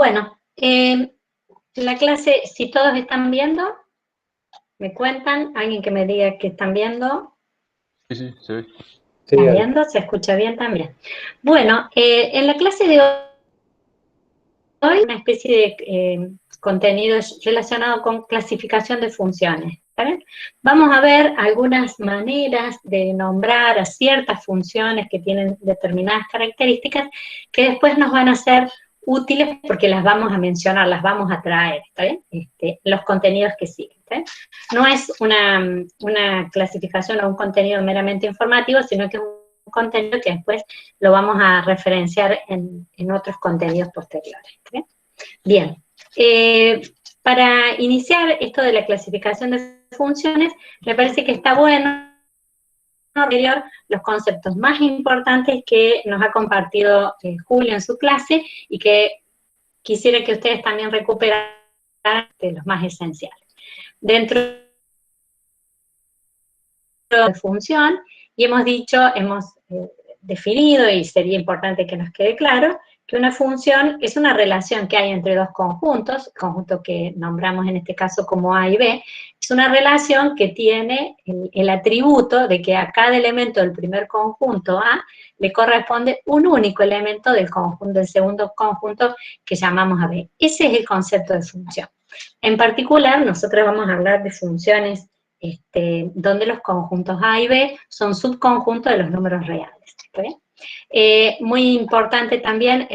Bueno, la clase, si todos están viendo, me cuentan, alguien que me diga que están viendo. Sí, se ve. ¿Están viendo? ¿Se escucha bien también? Bueno, en la clase de hoy, una especie de contenido relacionado con clasificación de funciones. ¿Saben? Vamos a ver algunas maneras de nombrar a ciertas funciones que tienen determinadas características que después nos van a ser útiles porque las vamos a mencionar, las vamos a traer, ¿está bien? Los contenidos que siguen. ¿está bien? No es una clasificación o un contenido meramente informativo, sino que es un contenido que después lo vamos a referenciar en otros contenidos posteriores. ¿sí? Bien, para iniciar esto de la clasificación de funciones, me parece que está bueno los conceptos más importantes que nos ha compartido Julio en su clase y que quisiera que ustedes también recuperaran de los más esenciales. Dentro de función, y hemos definido, y sería importante que nos quede claro, que una función es una relación que hay entre dos conjuntos, el conjunto que nombramos en este caso como A y B, es una relación que tiene el atributo de que a cada elemento del primer conjunto A le corresponde un único elemento del segundo conjunto que llamamos a B. Ese es el concepto de función. En particular, nosotros vamos a hablar de funciones donde los conjuntos A y B son subconjuntos de los números reales. ¿Okay? Muy importante también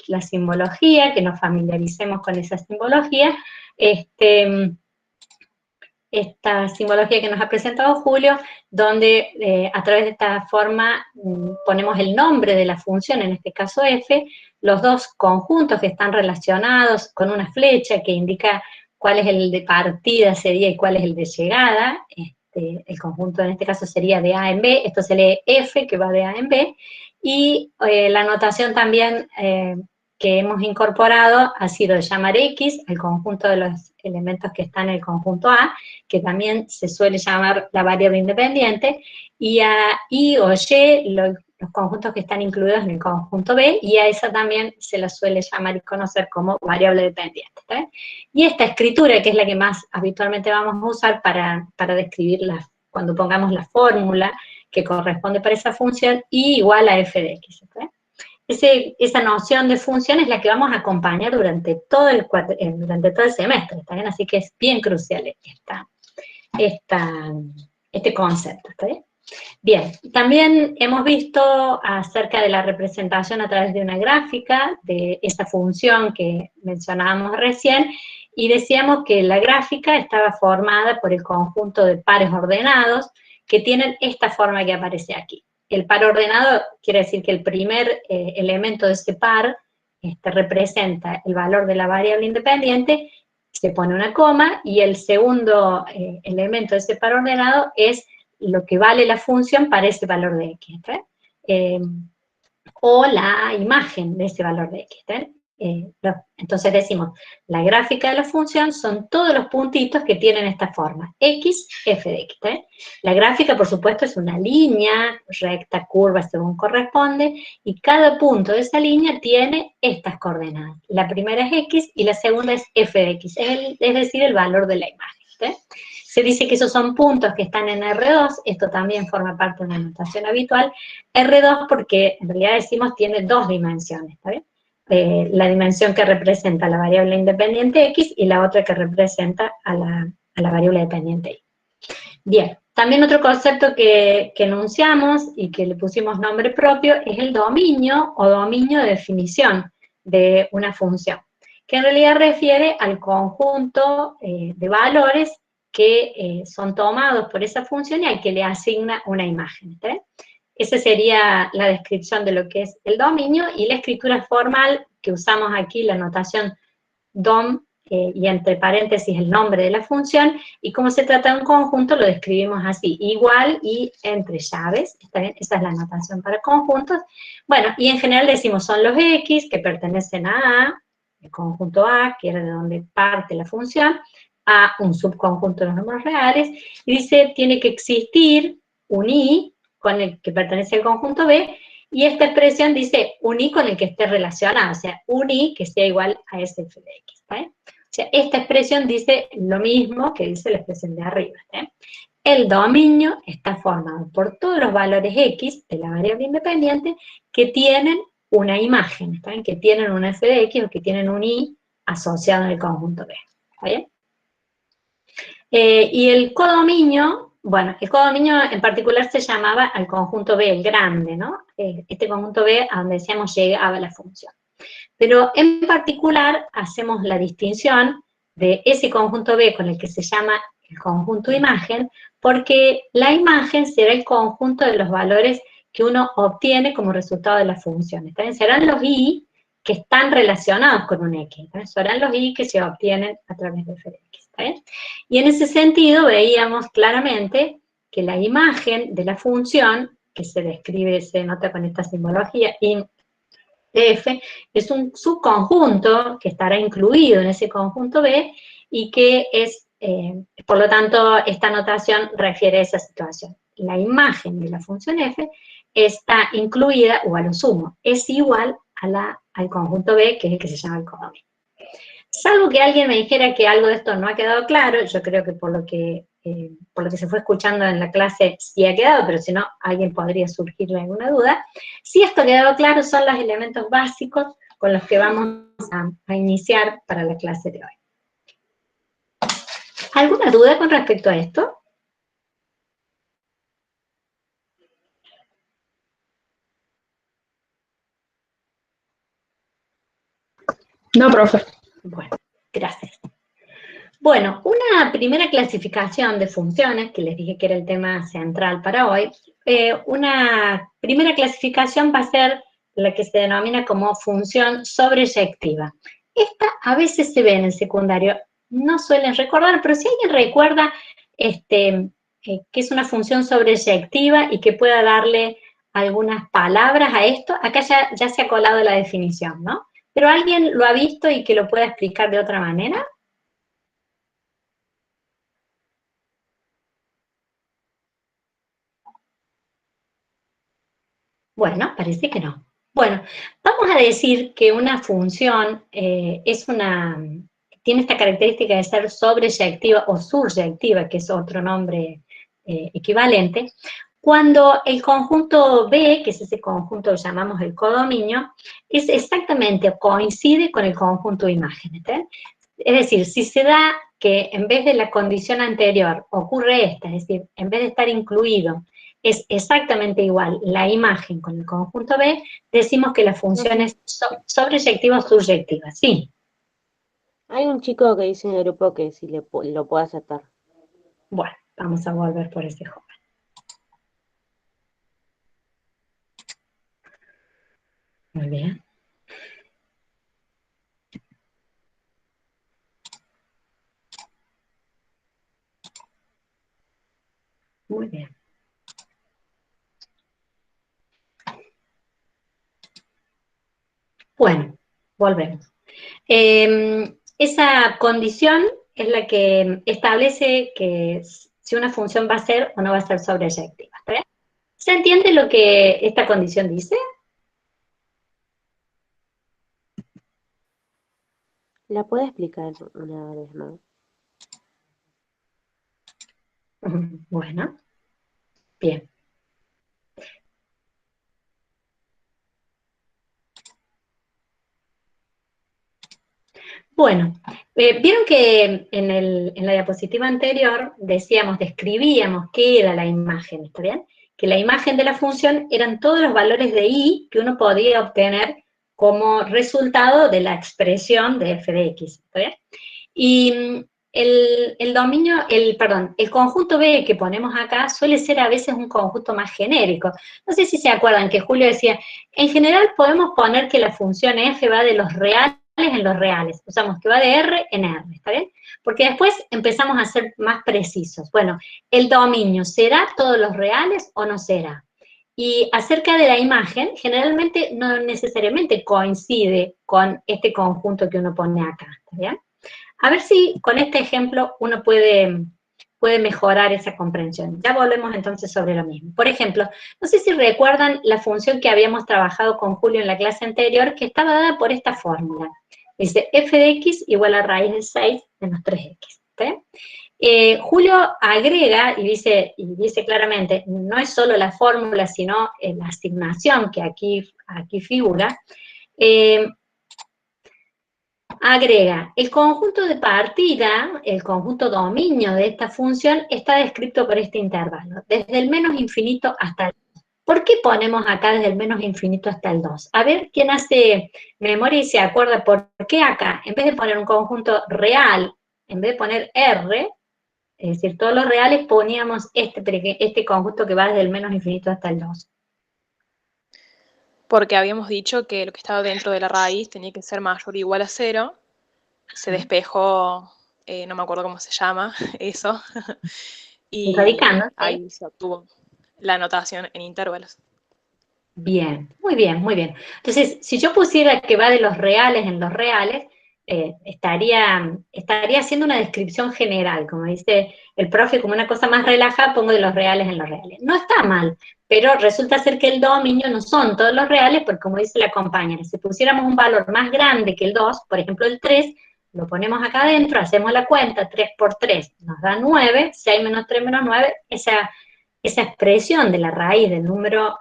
la simbología, que nos familiaricemos con esa simbología. Esta simbología que nos ha presentado Julio, donde a través de esta forma ponemos el nombre de la función, en este caso f, los dos conjuntos que están relacionados con una flecha que indica cuál es el de partida sería y cuál es el de llegada. El conjunto en este caso sería de A en B, esto se lee F, que va de A en B, y la notación también que hemos incorporado ha sido llamar X al conjunto de los elementos que están en el conjunto A, que también se suele llamar la variable independiente, y a Y o Y, los conjuntos que están incluidos en el conjunto B, y a esa también se la suele llamar y conocer como variable dependiente. ¿está? Y esta escritura, que es la que más habitualmente vamos a usar para describir cuando pongamos la fórmula que corresponde para esa función, y igual a f de x. ¿está? Esa noción de función es la que vamos a acompañar durante todo el semestre, ¿está bien? Así que es bien crucial este concepto, ¿está bien? Bien, también hemos visto acerca de la representación a través de una gráfica de esa función que mencionábamos recién, y decíamos que la gráfica estaba formada por el conjunto de pares ordenados que tienen esta forma que aparece aquí. El par ordenado quiere decir que el primer elemento de ese par representa el valor de la variable independiente, se pone una coma, y el segundo elemento de ese par ordenado es lo que vale la función para ese valor de x, o la imagen de ese valor de x. Entonces decimos, la gráfica de la función son todos los puntitos que tienen esta forma, x, f de x. La gráfica, por supuesto, es una línea recta, curva, según corresponde, y cada punto de esa línea tiene estas coordenadas. La primera es x y la segunda es f de x, es decir, el valor de la imagen. Se dice que esos son puntos que están en R2, esto también forma parte de una notación habitual. R2 porque en realidad decimos tiene dos dimensiones, ¿está bien? La dimensión que representa la variable independiente x y la otra que representa a la variable dependiente y. Bien, también otro concepto que enunciamos y que le pusimos nombre propio es el dominio o dominio de definición de una función, que en realidad refiere al conjunto de valores que son tomados por esa función y al que le asigna una imagen. ¿sí? Esa sería la descripción de lo que es el dominio, y la escritura formal que usamos aquí, la notación DOM, y entre paréntesis el nombre de la función, y como se trata de un conjunto lo describimos así, igual y entre llaves. ¿Está bien? Esa es la notación para conjuntos. Bueno, y en general decimos son los X que pertenecen a A, el conjunto A, que era de donde parte la función, a un subconjunto de los números reales, y dice tiene que existir un Y con el que pertenece al conjunto B, y esta expresión dice un i con el que esté relacionado, o sea, un i que sea igual a ese f de x, ¿está bien? O sea, esta expresión dice lo mismo que dice la expresión de arriba, ¿está bien? El dominio está formado por todos los valores x de la variable independiente que tienen una imagen, ¿está bien? Que tienen un f de x o que tienen un i asociado en el conjunto B, ¿está bien? Y el codominio, bueno, el codominio en particular se llamaba al conjunto B, el grande, ¿no? Este conjunto B a donde decíamos llegaba la función. Pero en particular hacemos la distinción de ese conjunto B con el que se llama el conjunto imagen, porque la imagen será el conjunto de los valores que uno obtiene como resultado de la función. ¿Está? Serán los i que están relacionados con un x, ¿está? Serán los i que se obtienen a través de f de x. ¿Está bien? Y en ese sentido veíamos claramente que la imagen de la función, que se describe, se nota con esta simbología, de f, es un subconjunto que estará incluido en ese conjunto B y que es, por lo tanto, esta notación refiere a esa situación. La imagen de la función f está incluida, o a lo sumo, es igual al conjunto B, que es el que se llama el codominio. Salvo que alguien me dijera que algo de esto no ha quedado claro, yo creo que por lo que se fue escuchando en la clase sí ha quedado, pero si no, alguien podría surgirle alguna duda. Si esto ha quedado claro, son los elementos básicos con los que vamos a iniciar para la clase de hoy. ¿Alguna duda con respecto a esto? No, profe. Bueno, gracias. Bueno, una primera clasificación de funciones, que les dije que era el tema central para hoy, una primera clasificación va a ser la que se denomina como función sobreyectiva. Esta a veces se ve en el secundario, no suelen recordar, pero si alguien recuerda que es una función sobreyectiva y que pueda darle algunas palabras a esto, acá ya se ha colado la definición, ¿no? Pero ¿alguien lo ha visto y que lo pueda explicar de otra manera? Bueno, parece que no. Bueno, vamos a decir que una función tiene esta característica de ser sobreyectiva o suryectiva, que es otro nombre equivalente, cuando el conjunto B, que es ese conjunto que llamamos el codominio, es exactamente o coincide con el conjunto imagen. ¿Está? Es decir, si se da que en vez de la condición anterior ocurre esta, es decir, en vez de estar incluido es exactamente igual la imagen con el conjunto B, decimos que la función es sobreyectiva o suryectiva, sí. Hay un chico que dice en el grupo que si lo puede aceptar. Bueno, vamos a volver por ese joven. Muy bien. Muy bien. Bueno, volvemos. Esa condición es la que establece que si una función va a ser o no va a ser sobreyectiva. ¿Está bien? ¿Se entiende lo que esta condición dice? ¿La puede explicar una vez más? Bueno, bien. Bueno, vieron que en la diapositiva anterior describíamos qué era la imagen, ¿está bien? Que la imagen de la función eran todos los valores de i que uno podía obtener como resultado de la expresión de f de x, ¿está bien? Y el conjunto B que ponemos acá suele ser a veces un conjunto más genérico. No sé si se acuerdan que Julio decía, en general podemos poner que la función f va de los reales en los reales, usamos que va de R en R, ¿está bien? Porque después empezamos a ser más precisos. Bueno, el dominio, ¿será todos los reales o no será? Y acerca de la imagen, generalmente no necesariamente coincide con este conjunto que uno pone acá, ¿está bien? A ver si con este ejemplo uno puede puede mejorar esa comprensión. Ya volvemos entonces sobre lo mismo. Por ejemplo, no sé si recuerdan la función que habíamos trabajado con Julio en la clase anterior, que estaba dada por esta fórmula. Dice f de x igual a raíz de 6 menos 3x. Julio agrega y dice claramente, no es solo la fórmula, sino la asignación que aquí figura, agrega, el conjunto de partida, el conjunto dominio de esta función está descrito por este intervalo, desde el menos infinito hasta el 2. ¿Por qué ponemos acá desde el menos infinito hasta el 2? A ver, ¿quién hace memoria y se acuerda por qué acá, en vez de poner un conjunto real, en vez de poner R, es decir, todos los reales, poníamos este conjunto que va desde el menos infinito hasta el 2? Porque habíamos dicho que lo que estaba dentro de la raíz tenía que ser mayor o igual a 0. Se despejó, no me acuerdo cómo se llama eso, y Radicando, ¿sí? ahí se obtuvo la notación en intervalos. Bien, muy bien, muy bien. Entonces, si yo pusiera que va de los reales en los reales, estaría haciendo una descripción general, como dice el profe, como una cosa más relajada, pongo de los reales en los reales. No está mal, pero resulta ser que el dominio no son todos los reales, porque como dice la compañera, si pusiéramos un valor más grande que el 2, por ejemplo el 3, lo ponemos acá adentro, hacemos la cuenta, 3 por 3 nos da 9, 6 menos 3 menos 9, esa expresión de la raíz del número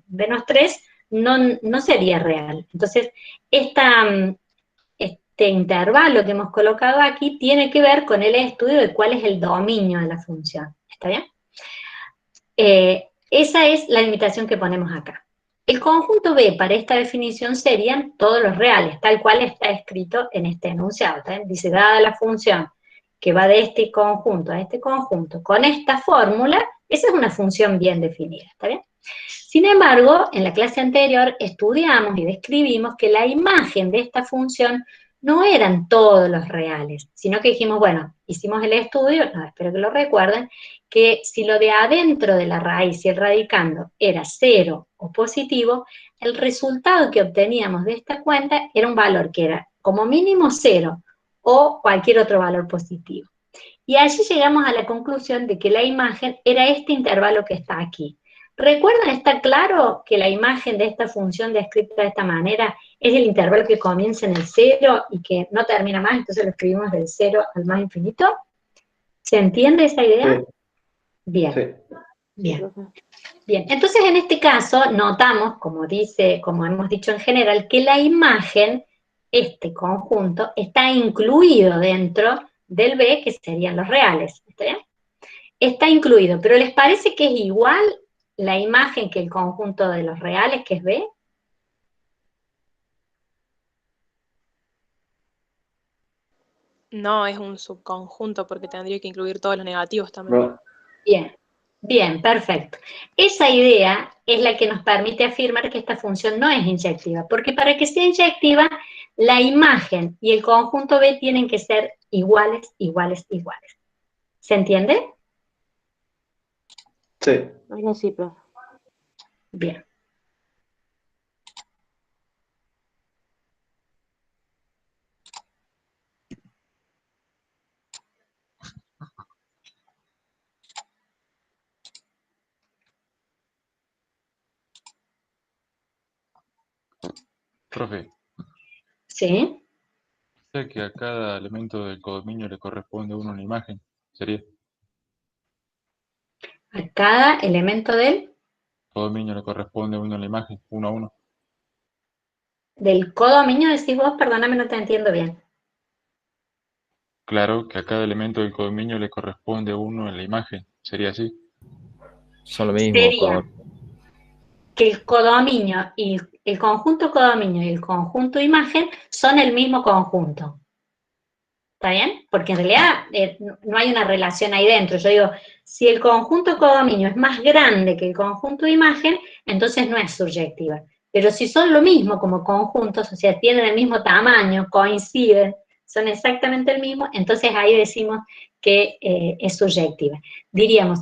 menos 3 no sería real. Entonces, este intervalo que hemos colocado aquí tiene que ver con el estudio de cuál es el dominio de la función. ¿Está bien? Esa es la limitación que ponemos acá. El conjunto B para esta definición serían todos los reales, tal cual está escrito en este enunciado. ¿Está bien? Dice, dada la función que va de este conjunto a este conjunto con esta fórmula, esa es una función bien definida. ¿Está bien? Sin embargo, en la clase anterior estudiamos y describimos que la imagen de esta función no eran todos los reales, sino que dijimos, bueno, hicimos el estudio, no, espero que lo recuerden, que si lo de adentro de la raíz y el radicando era 0 o positivo, el resultado que obteníamos de esta cuenta era un valor que era como mínimo 0 o cualquier otro valor positivo. Y allí llegamos a la conclusión de que la imagen era este intervalo que está aquí. ¿Recuerdan? Está claro que la imagen de esta función descrita de esta manera es el intervalo que comienza en el 0 y que no termina más, entonces lo escribimos del 0 al más infinito. ¿Se entiende esa idea? Sí. Bien, Sí. bien. Bien, entonces en este caso notamos, como hemos dicho en general, que la imagen, este conjunto, está incluido dentro del B, que serían los reales. ¿Está bien? Está incluido, pero ¿les parece que es igual la imagen que el conjunto de los reales, que es B? No es un subconjunto porque tendría que incluir todos los negativos también. No. Bien, bien, perfecto. Esa idea es la que nos permite afirmar que esta función no es inyectiva, porque para que sea inyectiva, la imagen y el conjunto B tienen que ser iguales, iguales, iguales. ¿Se entiende? Sí. Ahora sí, profe. Bien. Profe, ¿Sí? sé que a cada elemento del codominio le corresponde una imagen, ¿sería? A cada elemento Codominio le corresponde una imagen, uno a uno. del codominio, decís vos, perdóname, no te entiendo bien. Claro que a cada elemento del codominio le corresponde uno en la imagen, ¿sería así? Son lo mismo, Sería que el codominio y el conjunto codominio y el conjunto imagen son el mismo conjunto. ¿Está bien? Porque en realidad no hay una relación ahí dentro. Yo digo, si el conjunto codominio es más grande que el conjunto imagen, entonces no es surjectiva. Pero si son lo mismo como conjuntos, o sea, tienen el mismo tamaño, coinciden, son exactamente el mismo, entonces ahí decimos que es surjectiva. Diríamos,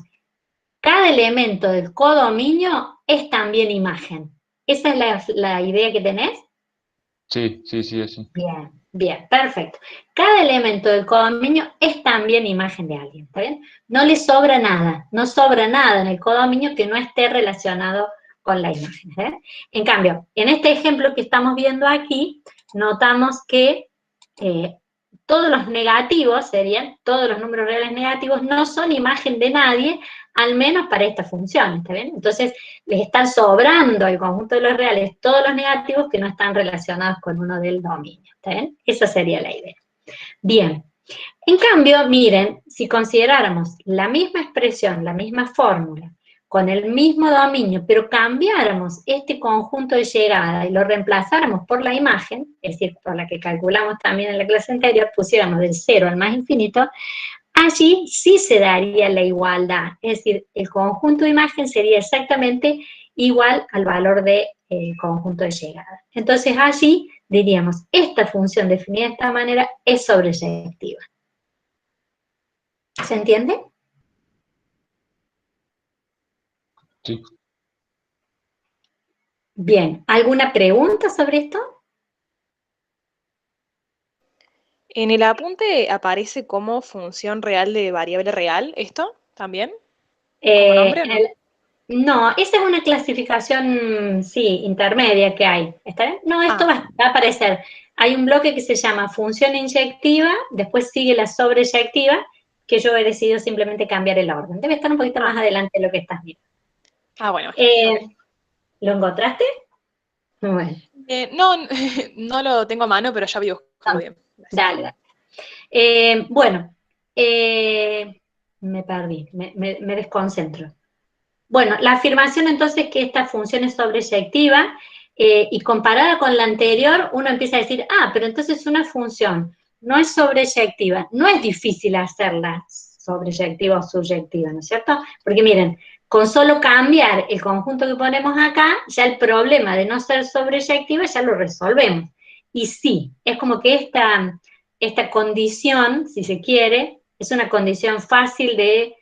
cada elemento del codominio es también imagen. ¿Esa es la idea que tenés? Sí, sí, sí, así. Bien, Bien, perfecto. Cada elemento del codominio es también imagen de alguien, ¿está bien? No le sobra nada, no sobra nada en el codominio que no esté relacionado con la imagen. En cambio, en este ejemplo que estamos viendo aquí, notamos que todos los negativos serían, todos los números reales negativos no son imagen de nadie, al menos para esta función, ¿está bien? Entonces, les están sobrando al conjunto de los reales todos los negativos que no están relacionados con uno del dominio, ¿está bien? Esa sería la idea. Bien. En cambio, miren, si consideráramos la misma expresión, la misma fórmula, con el mismo dominio, pero cambiáramos este conjunto de llegada y lo reemplazáramos por la imagen, es decir, por la que calculamos también en la clase anterior, pusiéramos del 0 al más infinito, allí sí se daría la igualdad, es decir, el conjunto de imagen sería exactamente igual al valor del conjunto de llegada. Entonces allí diríamos, esta función definida de esta manera es sobreyectiva. ¿Se entiende? Sí. Bien, ¿alguna pregunta sobre esto? En el apunte aparece como función real de variable real, ¿esto también? ¿Como nombre o no? No, esa es una clasificación, sí, intermedia que hay. ¿Está bien? No, esto va a aparecer. Hay un bloque que se llama función inyectiva, después sigue la sobreyectiva, que yo he decidido simplemente cambiar el orden. Debe estar un poquito más adelante de lo que estás viendo. Bueno. ¿Lo encontraste? Bueno. No, no lo tengo a mano, pero ya voy buscando bien. Dale. Bueno, me perdí, me desconcentro. Bueno, la afirmación entonces que esta función es sobreyectiva y comparada con la anterior, uno empieza a decir, pero entonces una función no es sobreyectiva, no es difícil hacerla sobreyectiva o subyectiva, ¿no es cierto? Porque miren, con solo cambiar el conjunto que ponemos acá, ya el problema de no ser sobreyectiva ya lo resolvemos. Y sí, es como que esta condición, si se quiere, es una condición fácil de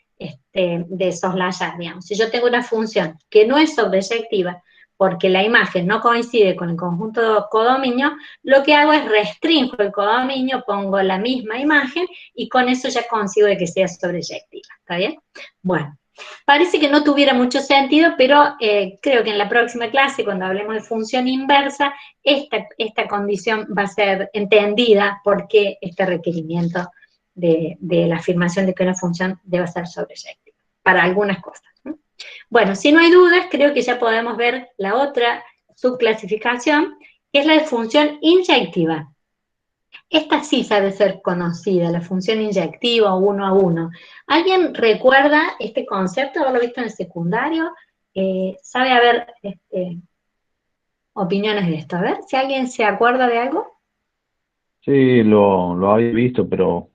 soslayar, digamos. Si yo tengo una función que no es sobreyectiva, porque la imagen no coincide con el conjunto de codominio, lo que hago es restringo el codominio, pongo la misma imagen, y con eso ya consigo de que sea sobreyectiva, ¿está bien? Bueno, parece que no tuviera mucho sentido, pero creo que en la próxima clase, cuando hablemos de función inversa, esta condición va a ser entendida porque este requerimiento de la afirmación de que una función debe ser sobreyectiva, para algunas cosas. Bueno, si no hay dudas, creo que ya podemos ver la otra subclasificación, que es la de función inyectiva. Esta sí sabe ser conocida, la función inyectiva o 1 a 1. ¿Alguien recuerda este concepto, haberlo visto en el secundario? ¿Sabe haber opiniones de esto? A ver, si alguien se acuerda de algo. Sí, lo había visto, pero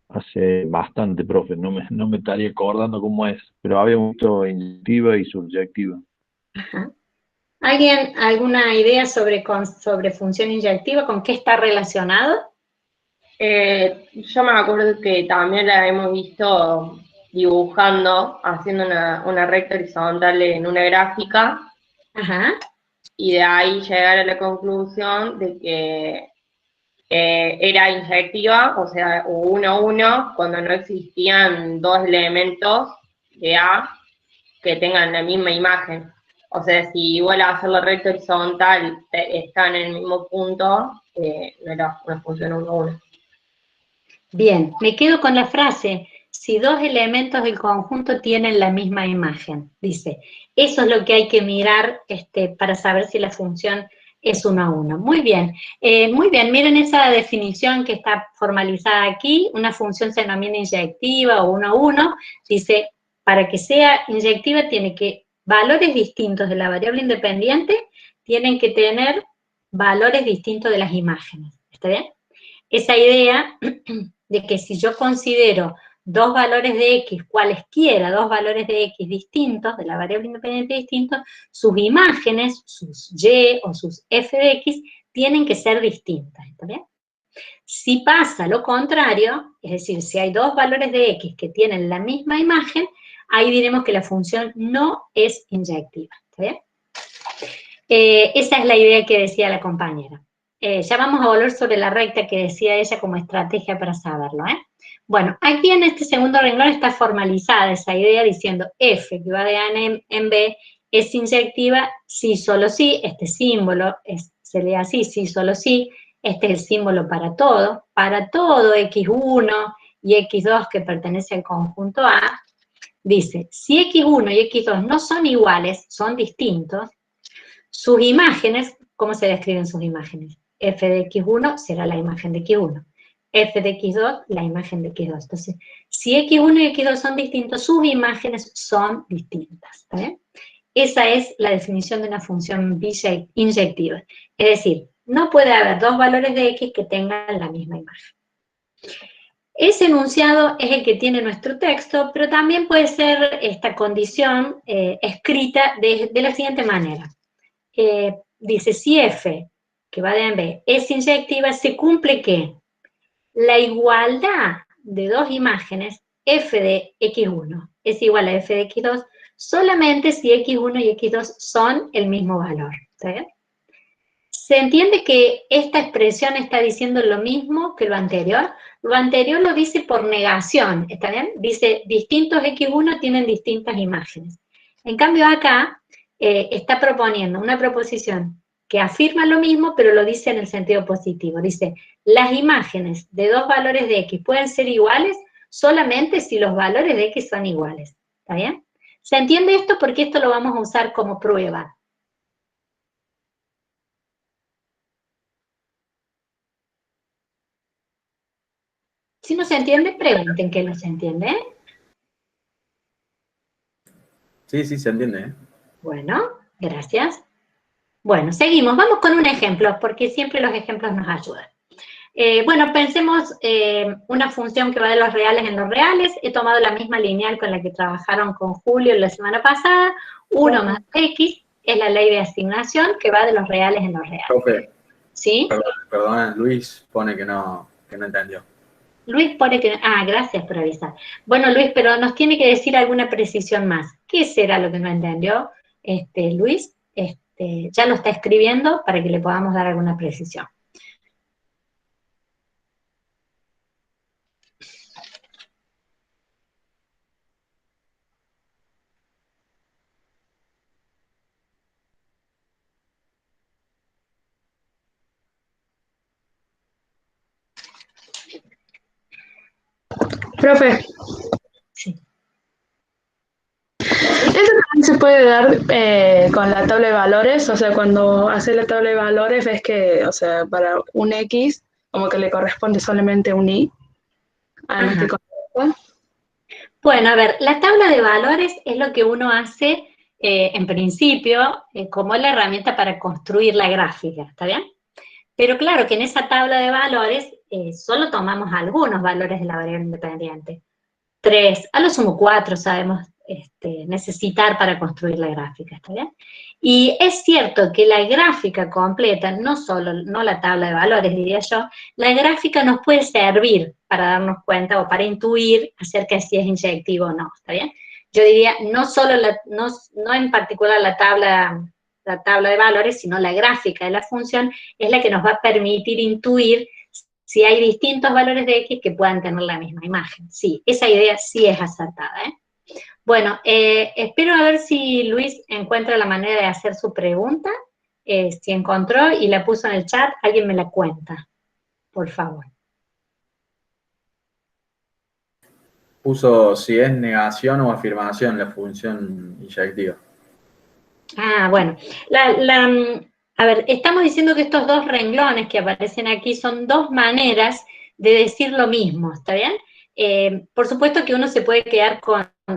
hace bastante, profe. No me estaría acordando cómo es, pero había visto inyectiva y subyectiva. Ajá. ¿Alguien, alguna idea sobre función inyectiva? ¿Con qué está relacionado? Yo me acuerdo que también la hemos visto dibujando, haciendo una recta horizontal en una gráfica, Ajá. y de ahí llegar a la conclusión de que era inyectiva, o sea, 1-1, cuando no existían dos elementos de A que tengan la misma imagen. O sea, si igual a hacer la recta horizontal están en el mismo punto, no era una función 1-1. Bien, me quedo con la frase, si dos elementos del conjunto tienen la misma imagen, dice. Eso es lo que hay que mirar para saber si la función es 1 a 1. Muy bien, miren esa definición que está formalizada aquí, una función se denomina inyectiva o 1 a 1, dice, para que sea inyectiva tiene que valores distintos de la variable independiente tienen que tener valores distintos de las imágenes, ¿está bien? Esa idea de que si yo considero dos valores de X, cualesquiera dos valores de X distintos, de la variable independiente distintos, sus imágenes, sus Y o sus F de X, tienen que ser distintas, ¿está bien? Si pasa lo contrario, es decir, si hay dos valores de X que tienen la misma imagen, ahí diremos que la función no es inyectiva, ¿está bien? Esa es la idea que decía la compañera. ya vamos a volver sobre la recta que decía ella como estrategia para saberlo, ¿eh? Bueno, aquí en este segundo renglón está formalizada esa idea diciendo F que va de A en B es inyectiva sí, solo sí, este símbolo se lee así, sí, solo sí, este es el símbolo para todo X1 y X2 que pertenece al conjunto A, dice, si X1 y X2 no son iguales, son distintos, sus imágenes, ¿cómo se describen sus imágenes? F de X1 será la imagen de X1, F de X2 la imagen de X2. Entonces, si X1 y X2 son distintos, sus imágenes son distintas. ¿Está bien? Esa es la definición de una función inyectiva. Es decir, no puede haber dos valores de X que tengan la misma imagen. Ese enunciado es el que tiene nuestro texto, pero también puede ser esta condición escrita de la siguiente manera. Dice, si F, que va de A en B, es inyectiva, se cumple que la igualdad de dos imágenes, F de X1 es igual a F de X2, solamente si X1 y X2 son el mismo valor. ¿Está bien? ¿Se entiende que esta expresión está diciendo lo mismo que lo anterior? Lo anterior lo dice por negación, ¿está bien? Dice, distintos X1 tienen distintas imágenes. En cambio acá está proponiendo una proposición que afirma lo mismo, pero lo dice en el sentido positivo. Dice, las imágenes de dos valores de X pueden ser iguales solamente si los valores de X son iguales. ¿Está bien? ¿Se entiende esto? Porque esto lo vamos a usar como prueba. Si no se entiende, pregunten que no se entiende, ¿eh? Sí, sí, se entiende, ¿eh? Bueno, gracias. Bueno, seguimos. Vamos con un ejemplo, porque siempre los ejemplos nos ayudan. Bueno, pensemos una función que va de los reales en los reales. He tomado la misma lineal con la que trabajaron con Julio la semana pasada. 1 más X es la ley de asignación que va de los reales en los reales. Profe, ¿Sí? perdona, Luis pone que no entendió. Luis pone que... Ah, gracias por avisar. Bueno, Luis, pero nos tiene que decir alguna precisión más. ¿Qué será lo que no entendió Luis? Ya lo está escribiendo para que le podamos dar alguna precisión. Profe, Sí. eso también se puede dar con la tabla de valores, o sea, cuando haces la tabla de valores ves que, o sea, para un X, como que le corresponde solamente un Y, en este contexto. Bueno, a ver, la tabla de valores es lo que uno hace en principio como la herramienta para construir la gráfica, ¿está bien? Pero claro que en esa tabla de valores solo tomamos algunos valores de la variable independiente. 3, a lo sumo 4 sabemos necesitar para construir la gráfica, ¿está bien? Y es cierto que la gráfica completa, no la tabla de valores, diría yo, la gráfica nos puede servir para darnos cuenta o para intuir acerca de si es inyectivo o no, ¿está bien? Yo diría, no en particular la tabla de valores, sino la gráfica de la función es la que nos va a permitir intuir si hay distintos valores de X que puedan tener la misma imagen. Sí, esa idea sí es acertada, ¿eh? Bueno, espero a ver si Luis encuentra la manera de hacer su pregunta. Si encontró y la puso en el chat, alguien me la cuenta, por favor. Puso si es negación o afirmación la función inyectiva. Ah, bueno. A ver, estamos diciendo que estos dos renglones que aparecen aquí son dos maneras de decir lo mismo, ¿está bien? Por supuesto que uno se puede quedar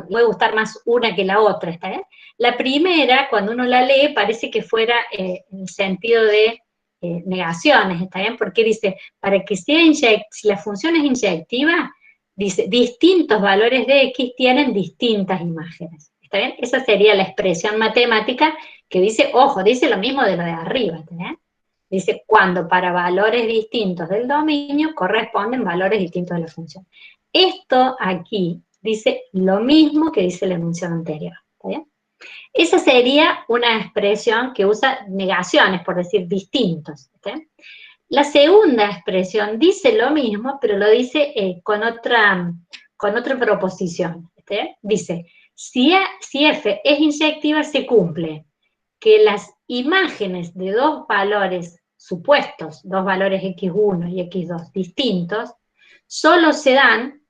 puede gustar más una que la otra, ¿está bien? La primera, cuando uno la lee, parece que fuera en el sentido de negaciones, ¿está bien? Porque dice, para que sea si la función es inyectiva, dice, distintos valores de X tienen distintas imágenes, ¿está bien? Esa sería la expresión matemática que dice, ojo, dice lo mismo de lo de arriba, ¿está bien? Dice, cuando para valores distintos del dominio corresponden valores distintos de la función. Esto aquí dice lo mismo que dice la enunciado anterior, ¿está bien? Esa sería una expresión que usa negaciones, por decir distintos, ¿está bien? La segunda expresión dice lo mismo, pero lo dice con otra proposición. ¿Sí? Dice, si f es inyectiva, se cumple que las imágenes de dos valores supuestos, dos valores x1 y x2 distintos, solo se dan,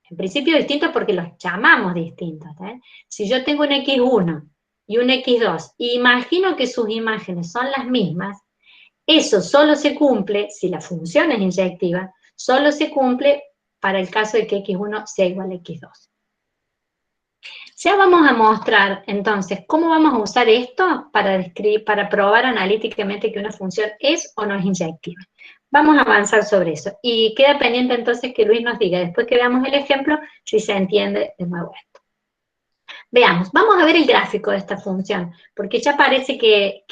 en principio distintos porque los llamamos distintos. Si yo tengo un x1 y un x2, y imagino que sus imágenes son las mismas, eso solo se cumple, si la función es inyectiva, solo se cumple para el caso de que x1 sea igual a x2. Ya vamos a mostrar, entonces, cómo vamos a usar esto para probar analíticamente que una función es o no es inyectiva. Vamos a avanzar sobre eso. Y queda pendiente entonces que Luis nos diga, después que veamos el ejemplo, si se entiende de nuevo esto. Veamos, vamos a ver el gráfico de esta función, porque ya parece que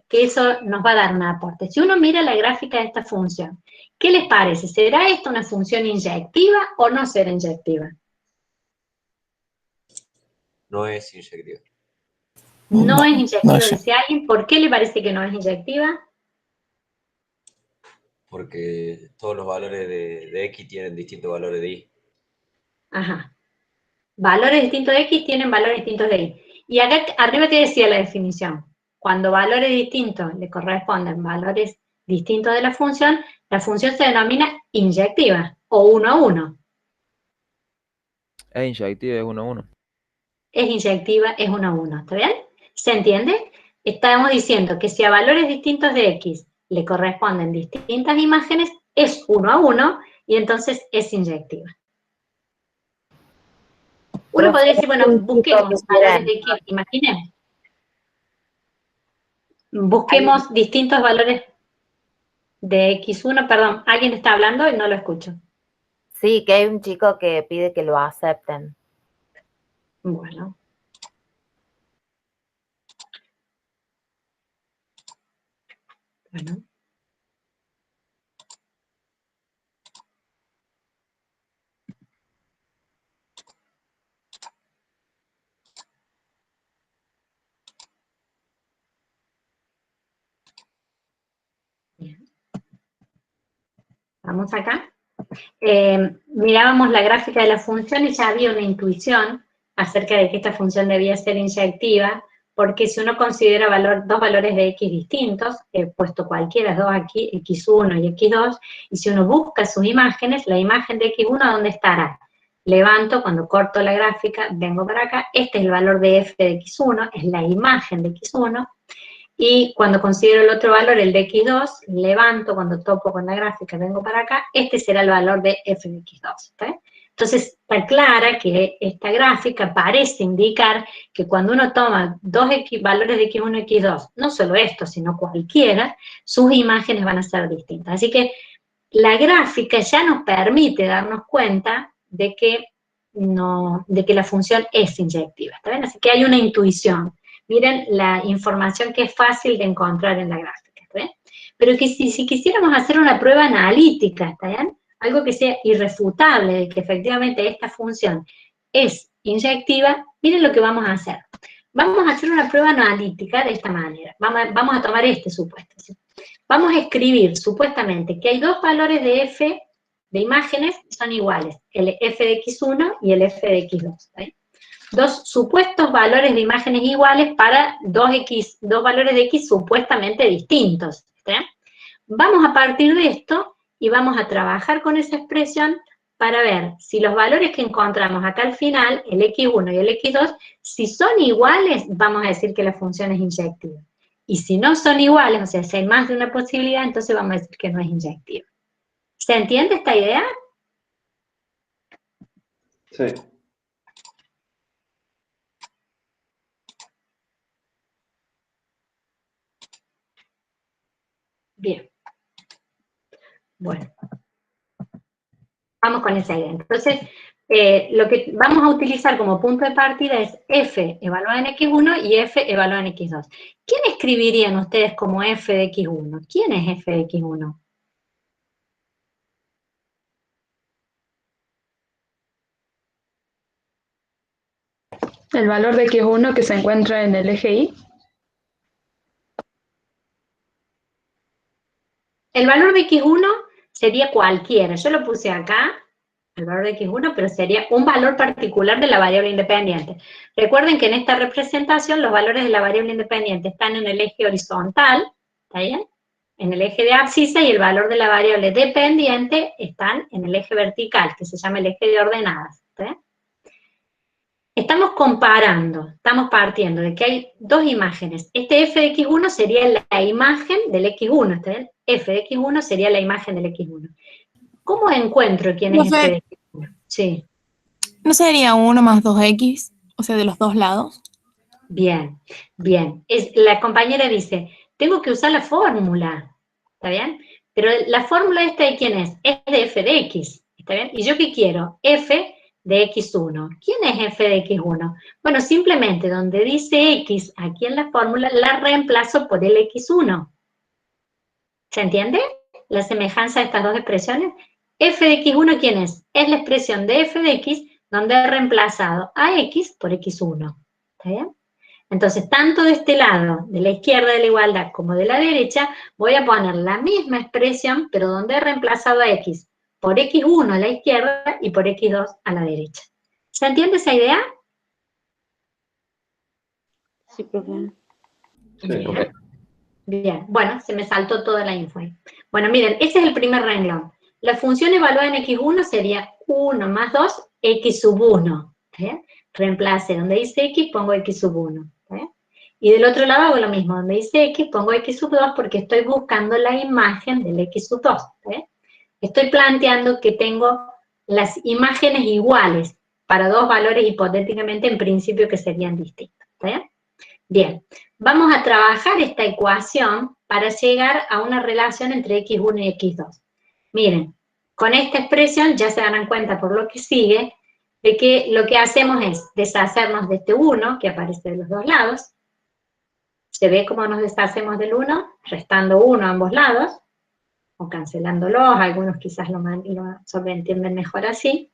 eso nos va a dar un aporte. Si uno mira la gráfica de esta función, ¿qué les parece? ¿Será esta una función inyectiva o no será inyectiva? No es inyectiva. No es inyectiva, no sé. dice alguien. ¿Por qué le parece que no es inyectiva? Porque todos los valores de x tienen distintos valores de y. Ajá. Valores distintos de x tienen valores distintos de y. Y acá arriba te decía la definición. Cuando valores distintos le corresponden valores distintos de la función se denomina inyectiva o 1 a 1. Es inyectiva, es 1 a 1. Es inyectiva, es 1 a 1. ¿Está bien? ¿Se entiende? Estamos diciendo que si a valores distintos de x le corresponden distintas imágenes, es 1 a 1 y entonces es inyectiva. Uno podría decir, bueno, busquemos valores de x, imaginen. Busquemos distintos valores de x1, perdón, ¿alguien está hablando y no lo escucho? Sí, que hay un chico que pide que lo acepten. Bueno. Bueno. Bien. Vamos acá. Mirábamos la gráfica de la función y ya había una intuición acerca de que esta función debía ser inyectiva, porque si uno considera dos valores de x distintos, he puesto cualquiera, dos aquí, x1 y x2, y si uno busca sus imágenes, la imagen de x1, ¿dónde estará? Levanto, cuando corto la gráfica, vengo para acá, este es el valor de f de x1, es la imagen de x1, y cuando considero el otro valor, el de x2, levanto, cuando topo con la gráfica, vengo para acá, este será el valor de f de x2. ¿Okay? Entonces, está clara que esta gráfica parece indicar que cuando uno toma dos valores de x1 y x2, no solo esto, sino cualquiera, sus imágenes van a ser distintas. Así que la gráfica ya nos permite darnos cuenta de que la función es inyectiva. ¿Está bien? Así que hay una intuición. Miren la información que es fácil de encontrar en la gráfica, ¿está bien? Pero que si quisiéramos hacer una prueba analítica, ¿está bien? Algo que sea irrefutable de que efectivamente esta función es inyectiva, miren lo que vamos a hacer. Vamos a hacer una prueba analítica de esta manera. Vamos a tomar este supuesto. ¿Sí? Vamos a escribir supuestamente que hay dos valores de f de imágenes que son iguales, el f de x1 y el f de x2. ¿Está bien? Dos supuestos valores de imágenes iguales para dos valores de x supuestamente distintos. ¿Sí? Vamos a partir de esto y vamos a trabajar con esa expresión para ver si los valores que encontramos acá al final, el x1 y el x2, si son iguales, vamos a decir que la función es inyectiva. Y si no son iguales, o sea, si hay más de una posibilidad, entonces vamos a decir que no es inyectiva. ¿Se entiende esta idea? Sí. Bien. Bueno. Vamos con esa idea. Entonces, lo que vamos a utilizar como punto de partida es f evaluado en x1 y f evaluado en x2. ¿Quién escribirían ustedes como f de x1? ¿Quién es f de x1? El valor de x1 que se encuentra en el eje y. El valor de x1 sería cualquiera. Yo lo puse acá, el valor de x1, pero sería un valor particular de la variable independiente. Recuerden que en esta representación los valores de la variable independiente están en el eje horizontal, ¿está bien? En el eje de abscisa, y el valor de la variable dependiente están en el eje vertical, que se llama el eje de ordenadas, ¿está bien? Estamos comparando, estamos partiendo de que hay dos imágenes. Este f de x1 sería la imagen del x1, ¿está bien? F de x1 sería la imagen del x1. ¿Cómo encuentro quién es f de x1? Sí. ¿No sería 1 más 2x? O sea, de los dos lados. Bien, bien. La compañera dice, tengo que usar la fórmula, ¿está bien? Pero la fórmula esta de quién es de f de x, ¿está bien? ¿Y yo qué quiero? F de x1. ¿Quién es f de x1? Bueno, simplemente donde dice x aquí en la fórmula, la reemplazo por el x1. ¿Se entiende la semejanza de estas dos expresiones? F de x1, ¿quién es? Es la expresión de f de x donde he reemplazado a x por x1. ¿Está bien? Entonces, tanto de este lado, de la izquierda de la igualdad, como de la derecha, voy a poner la misma expresión, pero donde he reemplazado a x por x1 a la izquierda y por x2 a la derecha. ¿Se entiende esa idea? Sí, profe. Bien. Bien, bueno, se me saltó toda la info ahí. Bueno, miren, ese es el primer renglón. La función evaluada en x1 sería 1 más 2, x sub 1. ¿Sí? Reemplace donde dice x, pongo x sub 1. ¿Sí? Y del otro lado hago lo mismo, donde dice x, pongo x sub 2 porque estoy buscando la imagen del x sub 2. ¿Sí? Estoy planteando que tengo las imágenes iguales para dos valores hipotéticamente en principio que serían distintos. ¿Sí? Bien, vamos a trabajar esta ecuación para llegar a una relación entre x1 y x2. Miren, con esta expresión ya se darán cuenta por lo que sigue de que lo que hacemos es deshacernos de este 1 que aparece de los dos lados. ¿Se ve cómo nos deshacemos del 1? Restando 1 a ambos lados, o cancelándolos, algunos quizás lo sobreentienden mejor así.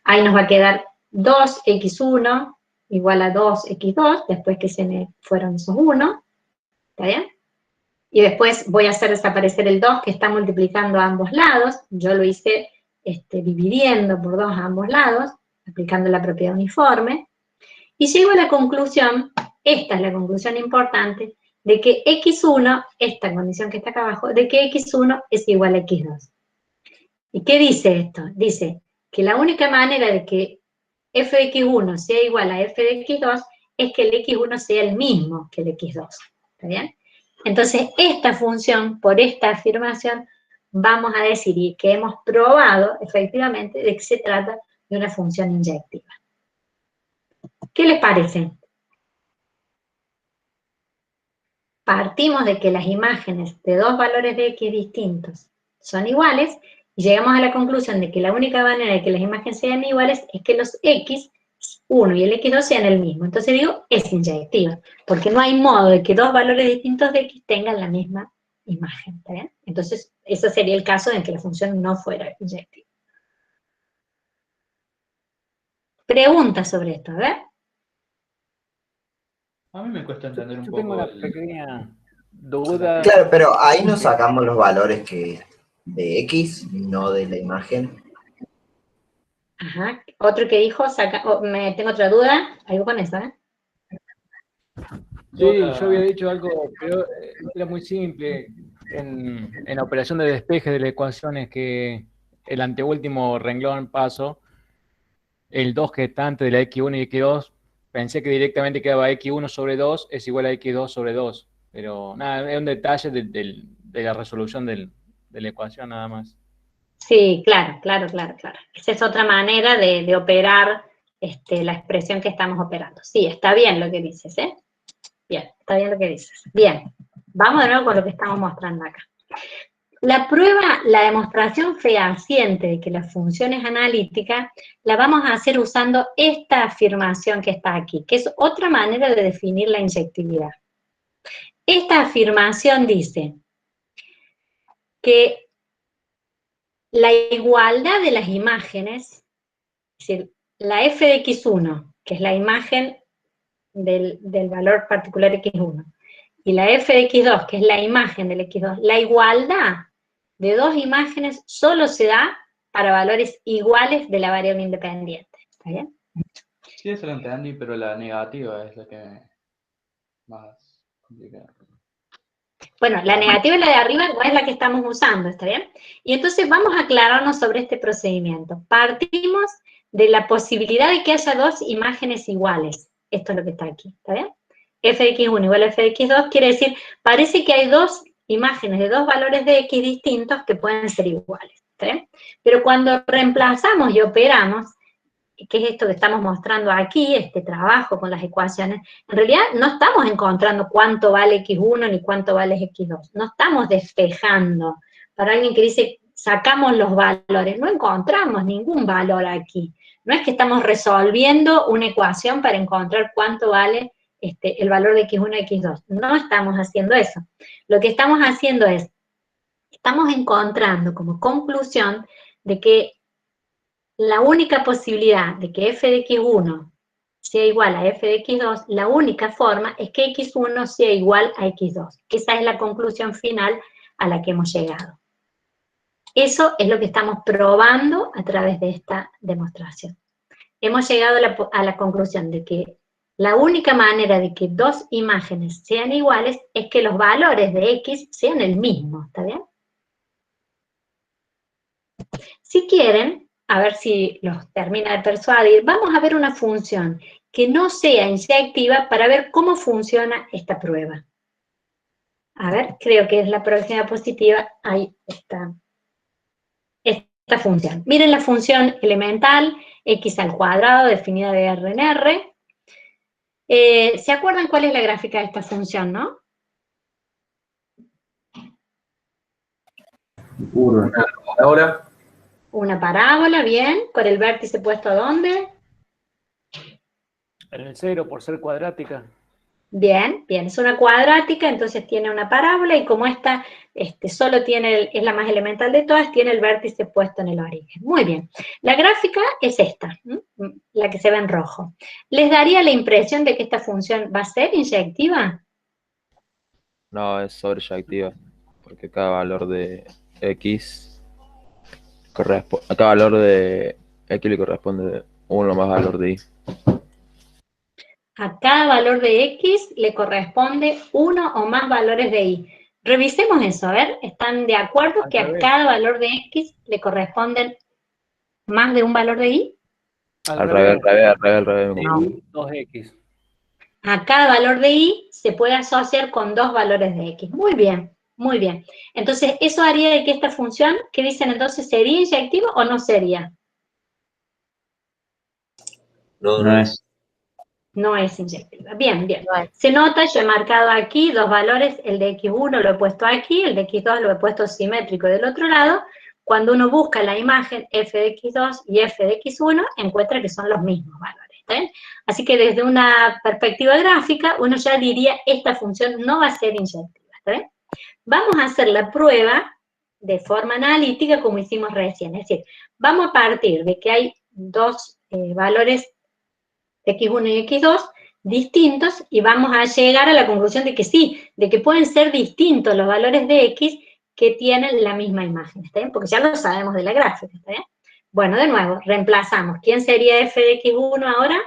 Ahí nos va a quedar 2x1 igual a 2x2, después que se me fueron esos 1, ¿está bien? Y después voy a hacer desaparecer el 2 que está multiplicando a ambos lados, yo lo hice dividiendo por 2 a ambos lados, aplicando la propiedad uniforme, y llego a la conclusión, esta es la conclusión importante, de que x1, esta condición que está acá abajo, de que x1 es igual a x2. ¿Y qué dice esto? Dice que la única manera de que f de x1 sea igual a f de x2 es que el x1 sea el mismo que el x2, ¿está bien? Entonces, esta función, por esta afirmación, vamos a decir que hemos probado, efectivamente, de que se trata de una función inyectiva. ¿Qué les parece? Partimos de que las imágenes de dos valores de x distintos son iguales, y llegamos a la conclusión de que la única manera de que las imágenes sean iguales es que los x1 y el x2 sean el mismo. Entonces digo, es inyectiva, porque no hay modo de que dos valores distintos de x tengan la misma imagen, ¿está bien? Entonces, ese sería el caso en que la función no fuera inyectiva. Preguntas sobre esto, a ver. A mí me cuesta entender un Yo poco tengo una pequeña duda. Claro, pero ahí no sacamos los valores de X, no de la imagen. Ajá. Otro que dijo, tengo otra duda, algo con eso, ¿eh? Sí, yo había dicho algo, pero era muy simple. En la operación de despeje de la ecuación es que el anteúltimo renglón paso, el 2 que está antes de la x1 y x2, pensé que directamente quedaba x1 sobre 2 es igual a x2 sobre 2. Pero nada, es un detalle de la resolución de la ecuación nada más. Sí, claro. Esa es otra manera de operar la expresión que estamos operando. Sí, está bien lo que dices, ¿eh? Bien, está bien lo que dices. Bien, vamos de nuevo con lo que estamos mostrando acá. La prueba, la demostración fehaciente de que la función es analítica, la vamos a hacer usando esta afirmación que está aquí, que es otra manera de definir la inyectividad. Esta afirmación dice que la igualdad de las imágenes, es decir, la f de x1, que es la imagen del valor particular x1, y la f de x2, que es la imagen del x2, la igualdad de dos imágenes solo se da para valores iguales de la variable independiente. ¿Está bien? Sí, eso lo entendí, pero la negativa es la que más complicada. Bueno, la negativa y la de arriba no es la que estamos usando, ¿está bien? Y entonces vamos a aclararnos sobre este procedimiento. Partimos de la posibilidad de que haya dos imágenes iguales. Esto es lo que está aquí, ¿está bien? F de x1 igual a F de x2 quiere decir, parece que hay dos imágenes de dos valores de x distintos que pueden ser iguales, ¿está bien? Pero cuando reemplazamos y operamos, que es esto que estamos mostrando aquí, este trabajo con las ecuaciones, en realidad no estamos encontrando cuánto vale x1 ni cuánto vale x2, no estamos despejando. Para alguien que dice, sacamos los valores, no encontramos ningún valor aquí. No es que estamos resolviendo una ecuación para encontrar cuánto vale el valor de x1 y x2, no estamos haciendo eso. Lo que estamos haciendo es, estamos encontrando como conclusión de que la única posibilidad de que f de x1 sea igual a f de x2, la única forma es que x1 sea igual a x2. Esa es la conclusión final a la que hemos llegado. Eso es lo que estamos probando a través de esta demostración. Hemos llegado a la conclusión de que la única manera de que dos imágenes sean iguales es que los valores de x sean el mismo, ¿está bien? Si quieren, a ver si los termina de persuadir, vamos a ver una función que no sea inyectiva para ver cómo funciona esta prueba. A ver, creo que es la próxima positiva, ahí está. Esta función. Miren la función elemental, x al cuadrado, definida de R en R. ¿Se acuerdan cuál es la gráfica de esta función, no? Una parábola. Una parábola, bien, con el vértice puesto ¿a dónde? En el 0 por ser cuadrática. Bien, bien, es una cuadrática, entonces tiene una parábola, y como esta solo tiene, es la más elemental de todas, tiene el vértice puesto en el origen. Muy bien, la gráfica es esta, la que se ve en rojo. ¿Les daría la impresión de que esta función va a ser inyectiva? No, es sobreyactiva, porque cada valor de x a cada valor de x le corresponde uno más valor de y. A cada valor de x le corresponde uno o más valores de y. Revisemos eso, a ver, ¿están de acuerdo que a cada valor de x le corresponden más de un valor de y? Al revés. No. 2x. A cada valor de y se puede asociar con dos valores de x. Muy bien, muy bien. Entonces, eso haría de que esta función, ¿qué dicen entonces? ¿Sería inyectiva o no sería? No es. No es inyectiva. Bien, bien. Se nota, yo he marcado aquí dos valores, el de x1 lo he puesto aquí, el de x2 lo he puesto simétrico del otro lado. Cuando uno busca la imagen f de x2 y f de x1, encuentra que son los mismos valores. ¿Está? Así que desde una perspectiva gráfica, uno ya diría, esta función no va a ser inyectiva. ¿Está? Vamos a hacer la prueba de forma analítica como hicimos recién. Es decir, vamos a partir de que hay dos valores x1 y x2 distintos, y vamos a llegar a la conclusión de que sí, de que pueden ser distintos los valores de x que tienen la misma imagen, ¿está bien? Porque ya lo sabemos de la gráfica, ¿está bien? Bueno, de nuevo, reemplazamos. ¿Quién sería f de x1 ahora?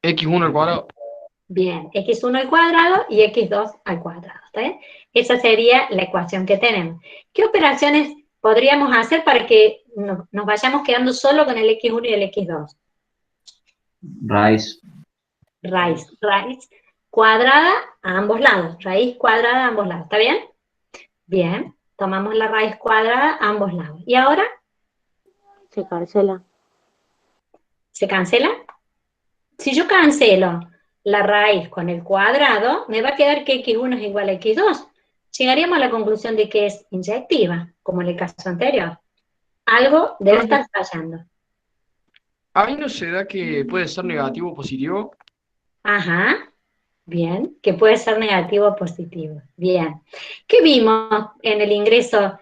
x1 al cuadrado. Bien, x1 al cuadrado y x2 al cuadrado, ¿está bien? Esa sería la ecuación que tenemos. ¿Qué operaciones podríamos hacer para que nos vayamos quedando solo con el x1 y el x2? Raíz. Raíz cuadrada a ambos lados, raíz cuadrada a ambos lados, ¿está bien? Bien, tomamos la raíz cuadrada a ambos lados. ¿Y ahora? Se cancela. ¿Se cancela? Si yo cancelo la raíz con el cuadrado, me va a quedar que x1 es igual a x2. Llegaríamos a la conclusión de que es inyectiva, como en el caso anterior. Algo debe estar fallando. ¿Ahí no se da que puede ser negativo o positivo? Ajá, bien, que puede ser negativo o positivo. Bien. ¿Qué vimos en el ingreso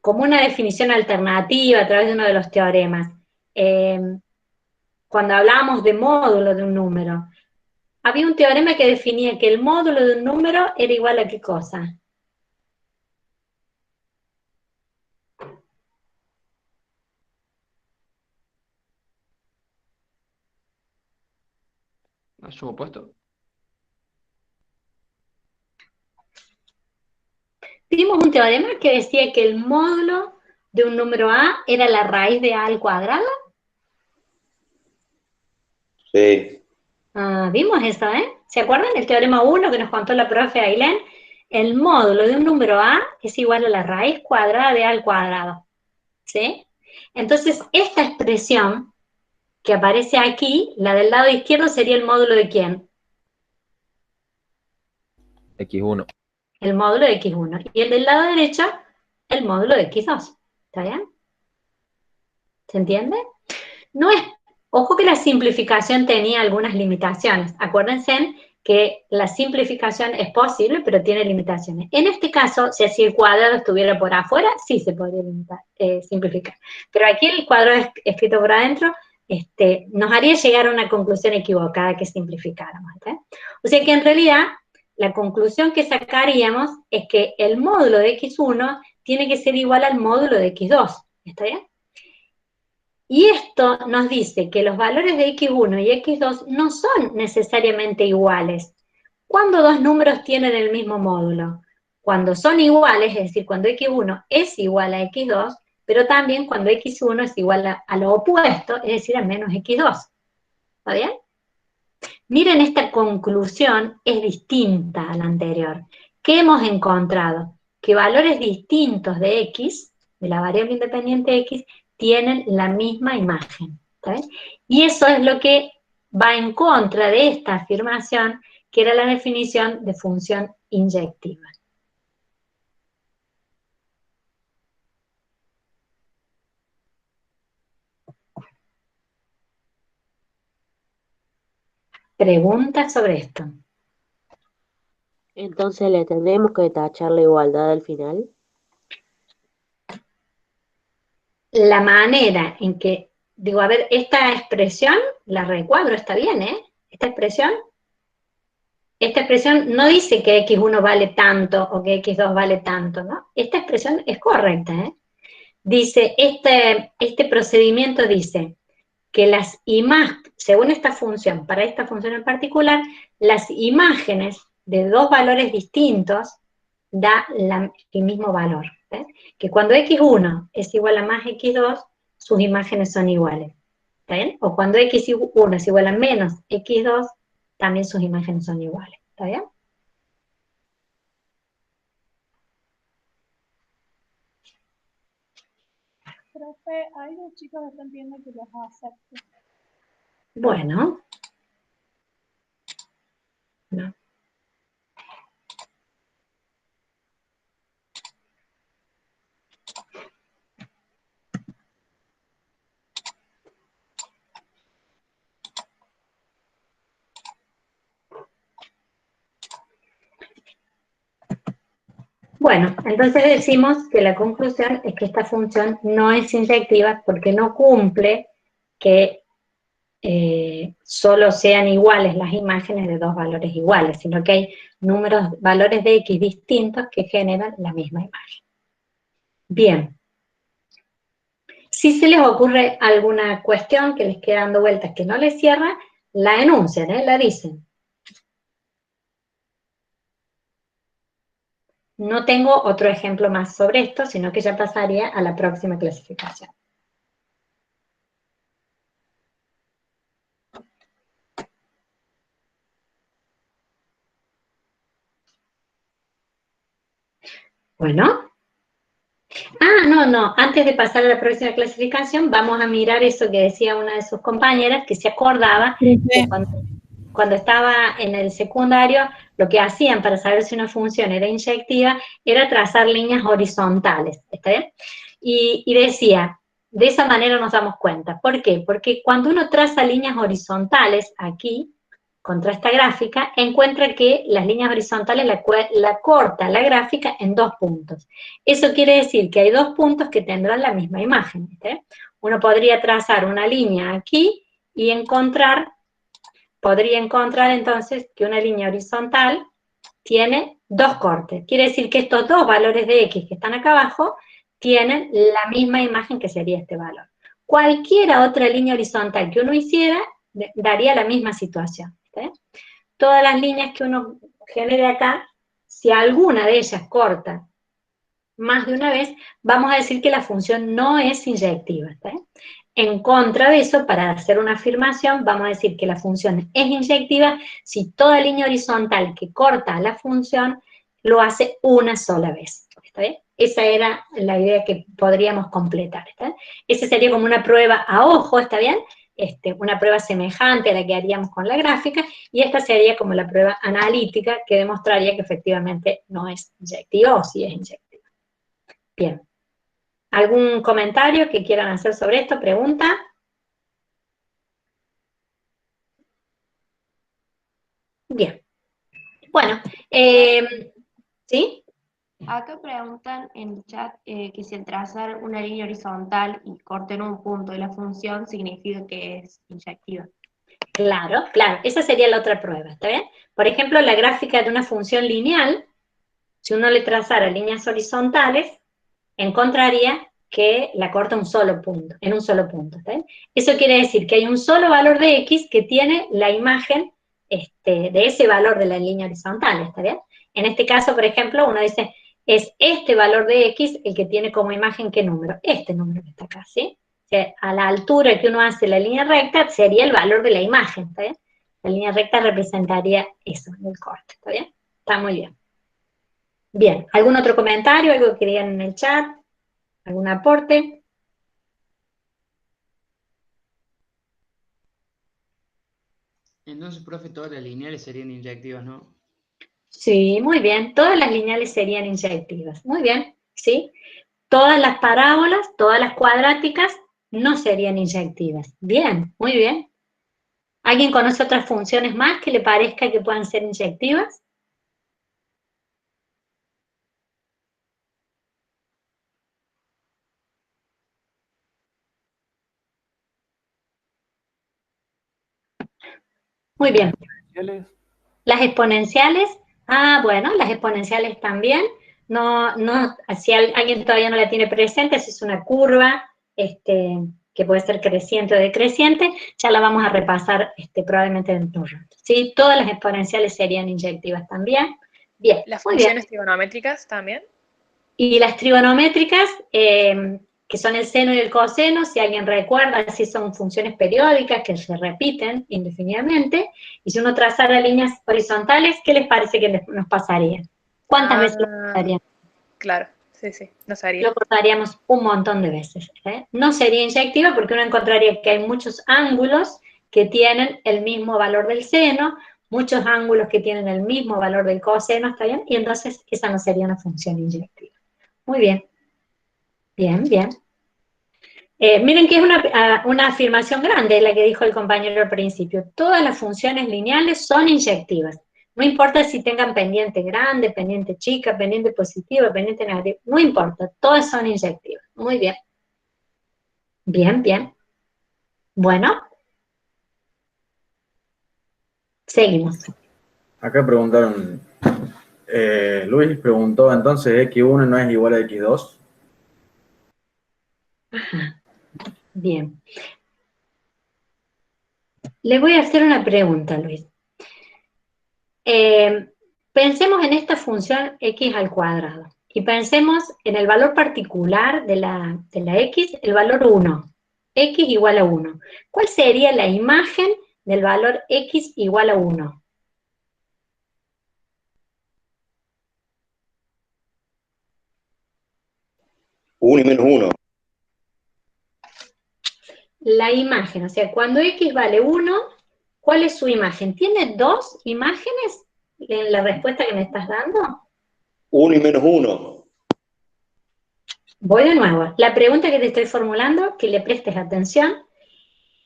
como una definición alternativa a través de uno de los teoremas? Cuando hablábamos de módulo de un número, había un teorema que definía que el módulo de un número era igual a ¿qué cosa? ¿A su opuesto? Vimos un teorema que decía que el módulo de un número A era la raíz de A al cuadrado. Sí. Ah, vimos eso, ¿eh? ¿Se acuerdan del teorema 1 que nos contó la profe Ailén? El módulo de un número A es igual a la raíz cuadrada de A al cuadrado, ¿sí? Entonces, esta expresión que aparece aquí, la del lado izquierdo, sería el módulo de ¿quién? X1. El módulo de X1. Y el del lado derecho, el módulo de X2. ¿Está bien? ¿Se entiende? No es, ojo que la simplificación tenía algunas limitaciones. Acuérdense que la simplificación es posible, pero tiene limitaciones. En este caso, si el cuadrado estuviera por afuera, sí se podría simplificar. Pero aquí el cuadrado escrito por adentro nos haría llegar a una conclusión equivocada que simplificáramos. ¿Okay? O sea que en realidad, la conclusión que sacaríamos es que el módulo de X1 tiene que ser igual al módulo de X2. ¿Está bien? Y esto nos dice que los valores de X1 y X2 no son necesariamente iguales. ¿Cuándo dos números tienen el mismo módulo? Cuando son iguales, es decir, cuando X1 es igual a X2, pero también cuando X1 es igual a lo opuesto, es decir, a menos X2. ¿Está bien? Miren, esta conclusión es distinta a la anterior. ¿Qué hemos encontrado? Que valores distintos de X, de la variable independiente X, tienen la misma imagen. ¿Está? Y eso es lo que va en contra de esta afirmación, que era la definición de función inyectiva. ¿Preguntas sobre esto? Entonces le tendremos que tachar la igualdad al final. La manera en que, digo, a ver, esta expresión, la recuadro, está bien, ¿eh? Esta expresión no dice que X1 vale tanto o que X2 vale tanto, ¿no? Esta expresión es correcta, ¿eh? Dice, este procedimiento dice que las imágenes, según esta función, para esta función en particular, las imágenes de dos valores distintos da el mismo valor. ¿Eh? Que cuando X1 es igual a más X2, sus imágenes son iguales. ¿Está bien? O cuando X1 es igual a menos X2, también sus imágenes son iguales. ¿Está bien? Profe, hay dos chicos que están pidiendo que los acepte. Bueno. No. Bueno, entonces decimos que la conclusión es que esta función no es inyectiva porque no cumple que solo sean iguales las imágenes de dos valores iguales, sino que hay valores de X distintos que generan la misma imagen. Bien. Si se les ocurre alguna cuestión que les quede dando vueltas que no les cierra, la enuncian, la dicen. No tengo otro ejemplo más sobre esto, sino que ya pasaría a la próxima clasificación. Bueno. No, antes de pasar a la próxima clasificación, vamos a mirar eso que decía una de sus compañeras, que se acordaba que cuando estaba en el secundario, lo que hacían para saber si una función era inyectiva era trazar líneas horizontales, ¿está bien? Y decía, de esa manera nos damos cuenta. ¿Por qué? Porque cuando uno traza líneas horizontales aquí, contra esta gráfica, encuentra que las líneas horizontales la corta la gráfica en dos puntos. Eso quiere decir que hay dos puntos que tendrán la misma imagen. ¿Sí? Uno podría trazar una línea aquí y encontrar, podría encontrar entonces que una línea horizontal tiene dos cortes. Quiere decir que estos dos valores de X que están acá abajo tienen la misma imagen que sería este valor. Cualquiera otra línea horizontal que uno hiciera daría la misma situación. ¿Sí? Todas las líneas que uno genere acá, si alguna de ellas corta más de una vez, vamos a decir que la función no es inyectiva. ¿Sí? En contra de eso, para hacer una afirmación, vamos a decir que la función es inyectiva si toda línea horizontal que corta la función lo hace una sola vez. ¿Está bien? Esa era la idea que podríamos completar. ¿Está bien? Esa sería como una prueba a ojo, ¿está bien? Una prueba semejante a la que haríamos con la gráfica, y esta sería como la prueba analítica que demostraría que efectivamente no es inyectiva o sí es inyectiva. Bien. ¿Algún comentario que quieran hacer sobre esto? ¿Pregunta? Bien. Bueno, ¿sí? Acá preguntan en el chat que si al trazar una línea horizontal y corten un punto de la función significa que es inyectiva. Claro, claro, esa sería la otra prueba, ¿está bien? Por ejemplo, la gráfica de una función lineal, si uno le trazara líneas horizontales, encontraría que la corta un solo punto, en un solo punto, ¿está bien? Eso quiere decir que hay un solo valor de X que tiene la imagen de ese valor de la línea horizontal, ¿está bien? En este caso, por ejemplo, uno dice, es este valor de X el que tiene como imagen ¿qué número? Este número que está acá, ¿sí? O sea, a la altura que uno hace la línea recta sería el valor de la imagen, ¿está bien? La línea recta representaría eso, el corte, ¿está bien? Está muy bien. Bien, ¿algún otro comentario, algo que querían en el chat? ¿Algún aporte? Entonces, profe, todas las lineales serían inyectivas, ¿no? Sí, muy bien. Todas las lineales serían inyectivas. Muy bien, ¿sí? Todas las parábolas, todas las cuadráticas no serían inyectivas. Bien, muy bien. ¿Alguien conoce otras funciones más que le parezca que puedan ser inyectivas? Muy bien. Las exponenciales, bueno, las exponenciales también. Si alguien todavía no la tiene presente, si es una curva que puede ser creciente o decreciente, ya la vamos a repasar probablemente dentro de un rato. ¿Sí? Todas las exponenciales serían inyectivas también. Bien, ¿Las muy bien. funciones trigonométricas también? Y las trigonométricas, que son el seno y el coseno, si alguien recuerda, si son funciones periódicas que se repiten indefinidamente, y si uno trazara líneas horizontales, ¿qué les parece que nos pasaría? ¿Cuántas veces lo cortaríamos? Claro, sí, no sabría. Lo cortaríamos un montón de veces. No sería inyectiva porque uno encontraría que hay muchos ángulos que tienen el mismo valor del seno, muchos ángulos que tienen el mismo valor del coseno, ¿está bien? Y entonces esa no sería una función inyectiva. Muy bien. Bien, bien. Miren que es una afirmación grande la que dijo el compañero al principio. Todas las funciones lineales son inyectivas. No importa si tengan pendiente grande, pendiente chica, pendiente positiva, pendiente negativa. No importa, todas son inyectivas. Muy bien. Bien, bien. Bueno. Seguimos. Acá preguntaron, Luis preguntó, entonces X1 no es igual a X2. Ajá. Bien. Le voy a hacer una pregunta, Luis. Pensemos en esta función x al cuadrado y pensemos en el valor particular de la x, el valor 1. X igual a 1. ¿Cuál sería la imagen del valor x igual a 1? Uno y menos 1. La imagen, o sea, cuando x vale 1, ¿cuál es su imagen? ¿Tiene dos imágenes en la respuesta que me estás dando? 1 y menos 1. Voy de nuevo. La pregunta que te estoy formulando, que le prestes atención,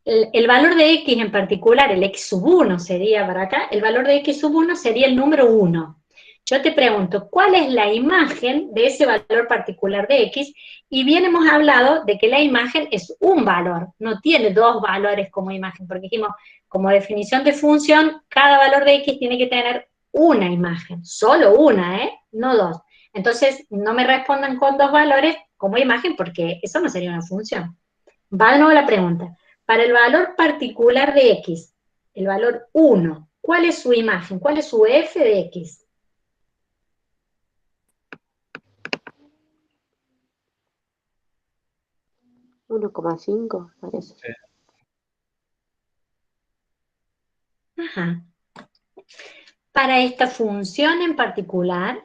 el valor de x en particular, el x sub 1 sería para acá, el valor de x sub 1 sería el número 1. yo te pregunto, ¿cuál es la imagen de ese valor particular de X? Y bien hemos hablado de que la imagen es un valor, no tiene dos valores como imagen, porque dijimos, como definición de función, cada valor de X tiene que tener una imagen, solo una, no dos. Entonces, no me respondan con dos valores como imagen, porque eso no sería una función. Va de nuevo la pregunta. Para el valor particular de X, el valor 1, ¿cuál es su imagen? ¿Cuál es su f de X? $1,5 parece. Ajá. Para esta función en particular,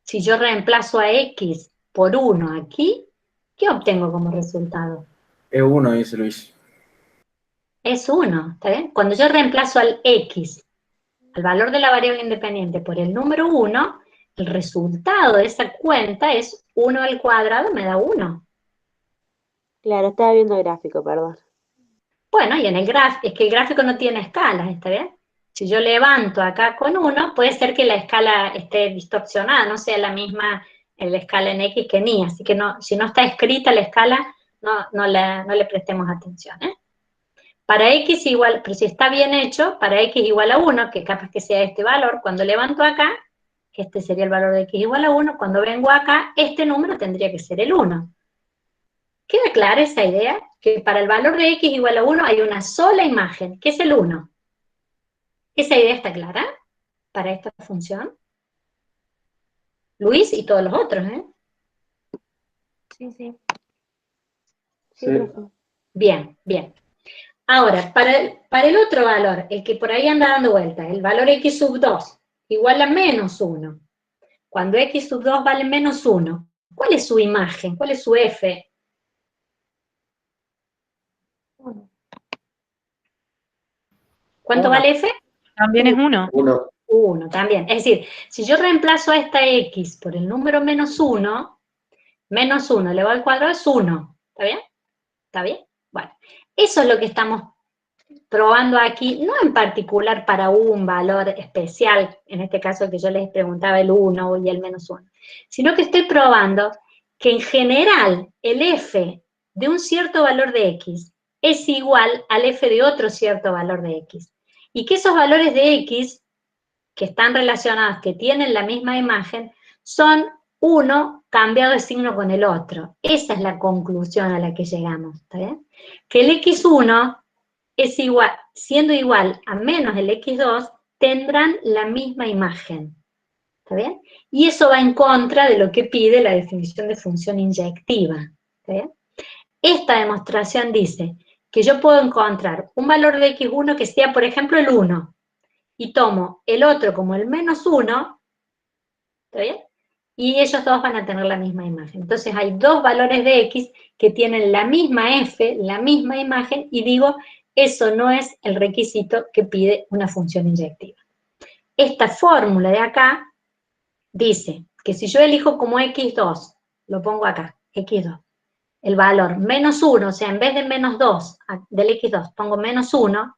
si yo reemplazo a X por 1 aquí, ¿qué obtengo como resultado? Es 1, dice Luis. Es 1, ¿está bien? Cuando yo reemplazo al X, al valor de la variable independiente, por el número 1, el resultado de esa cuenta es 1 al cuadrado me da 1. Claro, estaba viendo el gráfico, perdón. Bueno, y en el gráfico, es que el gráfico no tiene escalas, ¿está bien? Si yo levanto acá con 1, puede ser que la escala esté distorsionada, no sea la misma la escala en X que en Y, así que no, si no está escrita la escala, no le prestemos atención, ¿eh? Para X igual, pero si está bien hecho, para X igual a 1, que capaz que sea este valor, cuando levanto acá, este sería el valor de X igual a 1, cuando vengo acá, este número tendría que ser el 1. ¿Queda clara esa idea? Que para el valor de X igual a 1 hay una sola imagen, que es el 1. ¿Esa idea está clara para esta función? Luis y todos los otros, ¿eh? Sí, sí. Sí. Bien, bien. Ahora, para el otro valor, el que por ahí anda dando vueltas, el valor X sub 2, igual a menos 1. Cuando X sub 2 vale menos 1, ¿cuál es su imagen? ¿Cuál es su F? ¿Cuánto vale F? También es 1. 1. 1 también. Es decir, si yo reemplazo a esta X por el número menos 1 elevado al cuadrado es 1. ¿Está bien? ¿Está bien? Bueno, eso es lo que estamos probando aquí, no en particular para un valor especial, en este caso que yo les preguntaba el 1 y el menos 1, sino que estoy probando que en general el f de un cierto valor de X es igual al f de otro cierto valor de X. Y que esos valores de X que están relacionados, que tienen la misma imagen, son uno cambiado de signo con el otro. Esa es la conclusión a la que llegamos, ¿está bien? Que el X1 es igual, siendo igual a menos el X2, tendrán la misma imagen, ¿está bien? Y eso va en contra de lo que pide la definición de función inyectiva, ¿está bien? Esta demostración dice que yo puedo encontrar un valor de X1 que sea, por ejemplo, el 1, y tomo el otro como el menos 1, ¿está bien? Y ellos dos van a tener la misma imagen. Entonces hay dos valores de X que tienen la misma F, la misma imagen, y digo, eso no es el requisito que pide una función inyectiva. Esta fórmula de acá dice que si yo elijo como X2, lo pongo acá, X2, el valor menos 1, o sea, en vez de menos 2 del X2, pongo menos 1,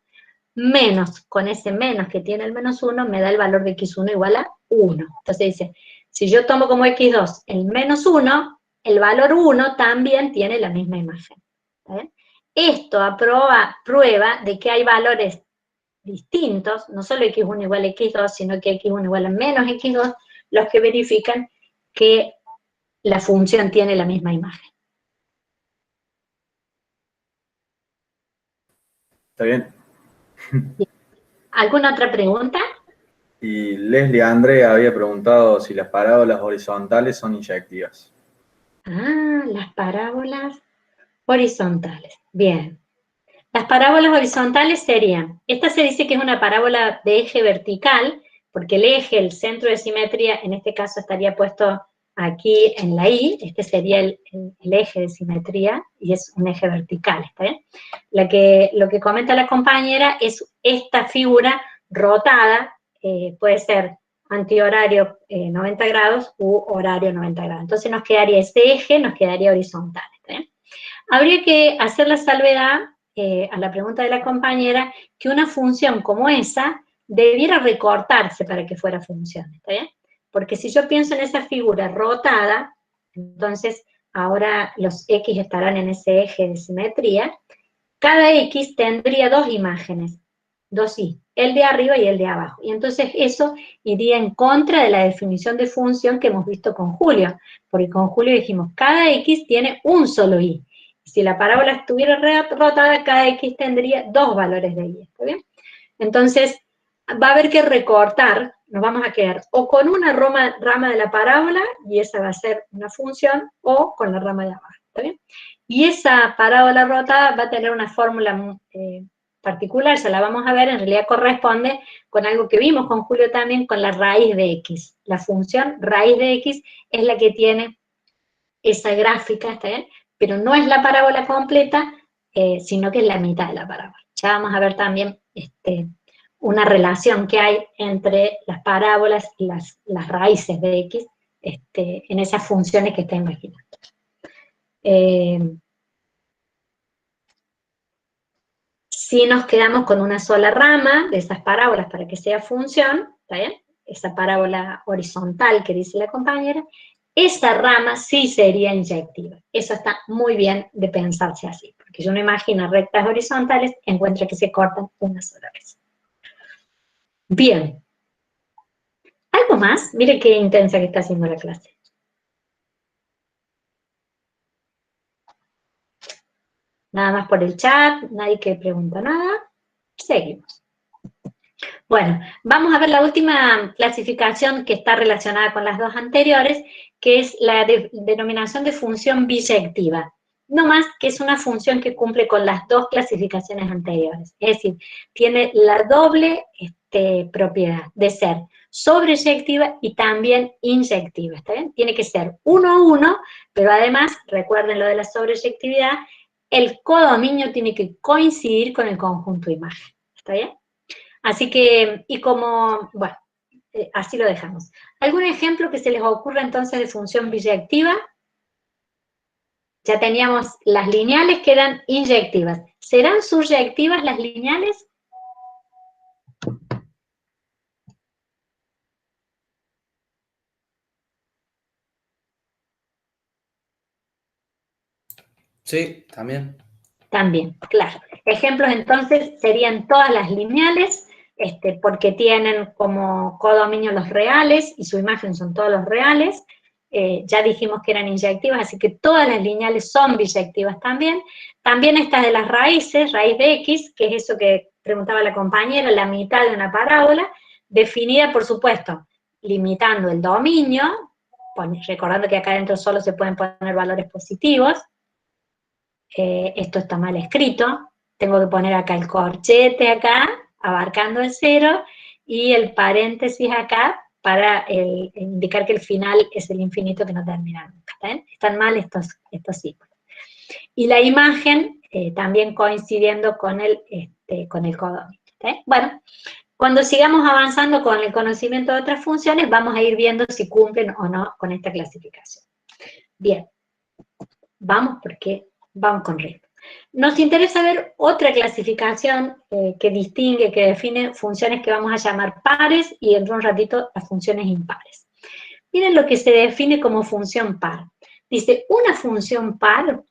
menos, con ese menos que tiene el menos 1, me da el valor de X1 igual a 1. Entonces dice, si yo tomo como X2 el menos 1, el valor 1 también tiene la misma imagen. ¿Está bien? Esto prueba de que hay valores distintos, no solo X1 igual a X2, sino que X1 igual a menos X2, los que verifican que la función tiene la misma imagen. ¿Está bien? ¿Alguna otra pregunta? Y Leslie André había preguntado si las parábolas horizontales son inyectivas. Ah, las parábolas horizontales. Bien. Las parábolas horizontales serían, esta se dice que es una parábola de eje vertical, porque el eje, el centro de simetría, en este caso estaría puesto aquí en la Y, este sería el eje de simetría, y es un eje vertical, ¿está bien? Lo que comenta la compañera es esta figura rotada, puede ser antihorario 90 grados u horario 90 grados. Entonces nos quedaría ese eje, nos quedaría horizontal, ¿está bien? Habría que hacer la salvedad a la pregunta de la compañera que una función como esa debiera recortarse para que fuera función, ¿está bien? Porque si yo pienso en esa figura rotada, entonces ahora los X estarán en ese eje de simetría, cada X tendría dos imágenes, dos Y, el de arriba y el de abajo. Y entonces eso iría en contra de la definición de función que hemos visto con Julio, porque con Julio dijimos, cada X tiene un solo Y. Si la parábola estuviera rotada, cada X tendría dos valores de Y, ¿está bien? Entonces, va a haber que recortar, nos vamos a quedar o con una rama de la parábola, y esa va a ser una función, o con la rama de abajo, ¿está bien? Y esa parábola rotada va a tener una fórmula particular, ya la vamos a ver, en realidad corresponde con algo que vimos con Julio también, con la raíz de X. La función raíz de X es la que tiene esa gráfica, ¿está bien? Pero no es la parábola completa, sino que es la mitad de la parábola. Ya vamos a ver también una relación que hay entre las parábolas y las raíces de X en esas funciones que está imaginando. Si nos quedamos con una sola rama de esas parábolas para que sea función, ¿está bien? Esa parábola horizontal que dice la compañera, esa rama sí sería inyectiva. Eso está muy bien de pensarse así, porque si uno imagina rectas horizontales, encuentra que se cortan una sola vez. Bien. ¿Algo más? Mire qué intensa que está haciendo la clase. Nada más por el chat, nadie que pregunta nada. Seguimos. Bueno, vamos a ver la última clasificación que está relacionada con las dos anteriores, que es la denominación de función biyectiva. No más que es una función que cumple con las dos clasificaciones anteriores. Es decir, tiene la doble propiedad de ser sobreyectiva y también inyectiva, ¿está bien? Tiene que ser 1 a 1, pero además, recuerden lo de la sobreyectividad, el codominio tiene que coincidir con el conjunto de imagen, ¿está bien? Así que, y como, bueno, así lo dejamos. ¿Algún ejemplo que se les ocurra entonces de función biyectiva? Ya teníamos las lineales que eran inyectivas. ¿Serán suryectivas las lineales? Sí, también. También, claro. Ejemplos entonces serían todas las lineales, porque tienen como codominio los reales y su imagen son todos los reales. Ya dijimos que eran inyectivas, así que todas las lineales son biyectivas también. También estas de las raíces, raíz de X, que es eso que preguntaba la compañera, la mitad de una parábola, definida, por supuesto, limitando el dominio, recordando que acá adentro solo se pueden poner valores positivos. Esto está mal escrito, tengo que poner acá el corchete acá, abarcando el 0, y el paréntesis acá para indicar que el final es el infinito que no termina nunca. ¿Está bien? Están mal estos símbolos. Y la imagen también coincidiendo con el codominio. ¿Está bien? Bueno, cuando sigamos avanzando con el conocimiento de otras funciones, vamos a ir viendo si cumplen o no con esta clasificación. Bien, vamos porque vamos con ritmo. Nos interesa ver otra clasificación que distingue, que define funciones que vamos a llamar pares y dentro de un ratito las funciones impares. Miren lo que se define como función par. Dice, una función par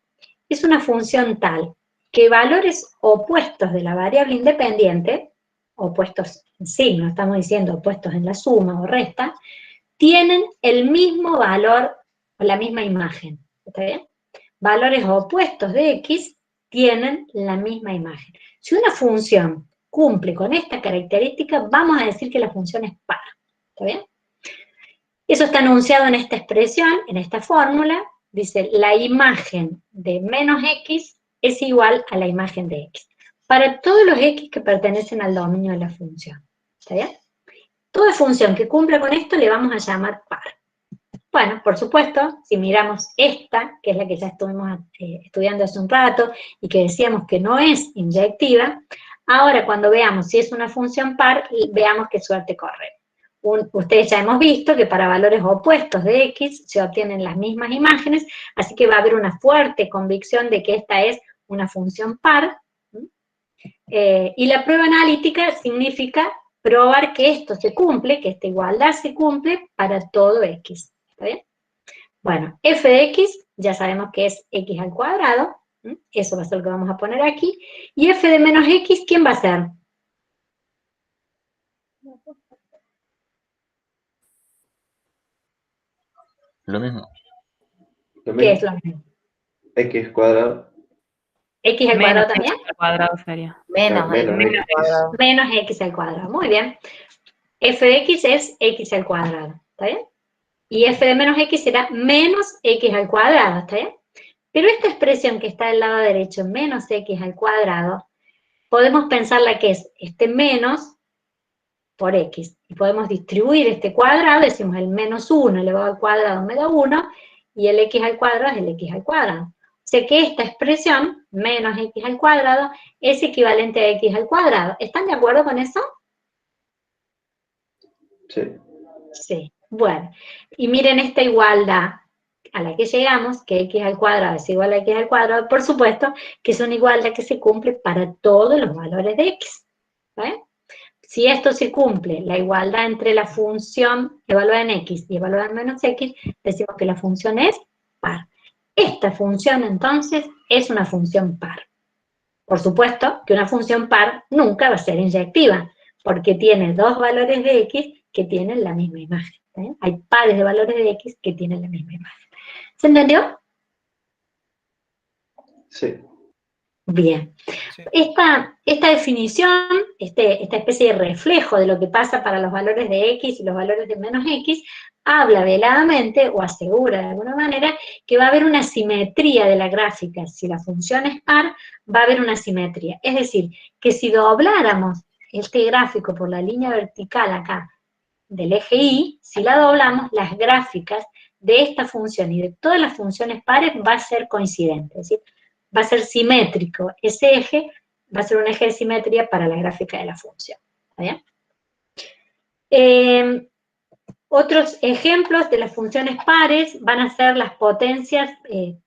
es una función tal que valores opuestos de la variable independiente, opuestos en signo, estamos diciendo opuestos en la suma o resta, tienen el mismo valor o la misma imagen. ¿Está bien? Valores opuestos de X tienen la misma imagen. Si una función cumple con esta característica, vamos a decir que la función es par. ¿Está bien? Eso está enunciado en esta expresión, en esta fórmula. Dice, la imagen de menos X es igual a la imagen de X. Para todos los X que pertenecen al dominio de la función. ¿Está bien? Toda función que cumpla con esto le vamos a llamar par. Bueno, por supuesto, si miramos esta, que es la que ya estuvimos estudiando hace un rato, y que decíamos que no es inyectiva, ahora cuando veamos si es una función par, veamos qué suerte corre. Ustedes ya hemos visto que para valores opuestos de X se obtienen las mismas imágenes, así que va a haber una fuerte convicción de que esta es una función par, y la prueba analítica significa probar que esto se cumple, que esta igualdad se cumple para todo x. ¿Está bien? Bueno, f de x ya sabemos que es x al cuadrado, eso va a ser lo que vamos a poner aquí, y f de menos x, ¿quién va a ser? Lo mismo. ¿Qué es lo mismo? X cuadrado. ¿X al cuadrado también? X al cuadrado sería. Menos Menos x al cuadrado. Menos x al cuadrado, muy bien. F de x es x al cuadrado, ¿está bien? Y f de menos x será menos x al cuadrado, ¿está bien? Pero esta expresión que está del lado derecho, menos x al cuadrado, podemos pensarla que es este menos por x. Y podemos distribuir este cuadrado, decimos el menos 1 elevado al cuadrado me da 1, y el x al cuadrado es el x al cuadrado. O sea que esta expresión, menos x al cuadrado, es equivalente a x al cuadrado. ¿Están de acuerdo con eso? Sí. Sí. Bueno, y miren esta igualdad a la que llegamos, que x al cuadrado es igual a x al cuadrado, por supuesto que es una igualdad que se cumple para todos los valores de x. ¿Vale? Si esto se cumple, la igualdad entre la función evaluada en x y evaluada en menos x, decimos que la función es par. Esta función, entonces, es una función par. Por supuesto que una función par nunca va a ser inyectiva, porque tiene dos valores de x que tienen la misma imagen. Hay pares de valores de x que tienen la misma imagen. ¿Se entendió? Sí. Bien. Esta definición, esta especie de reflejo de lo que pasa para los valores de x y los valores de menos x, habla veladamente o asegura de alguna manera que va a haber una simetría de la gráfica. Si la función es par, va a haber una simetría. Es decir, que si dobláramos este gráfico por la línea vertical acá del eje Y, si la doblamos, las gráficas de esta función y de todas las funciones pares va a ser coincidente, es decir, va a ser simétrico. Ese eje va a ser un eje de simetría para la gráfica de la función. ¿Está bien? Otros ejemplos de las funciones pares van a ser las potencias,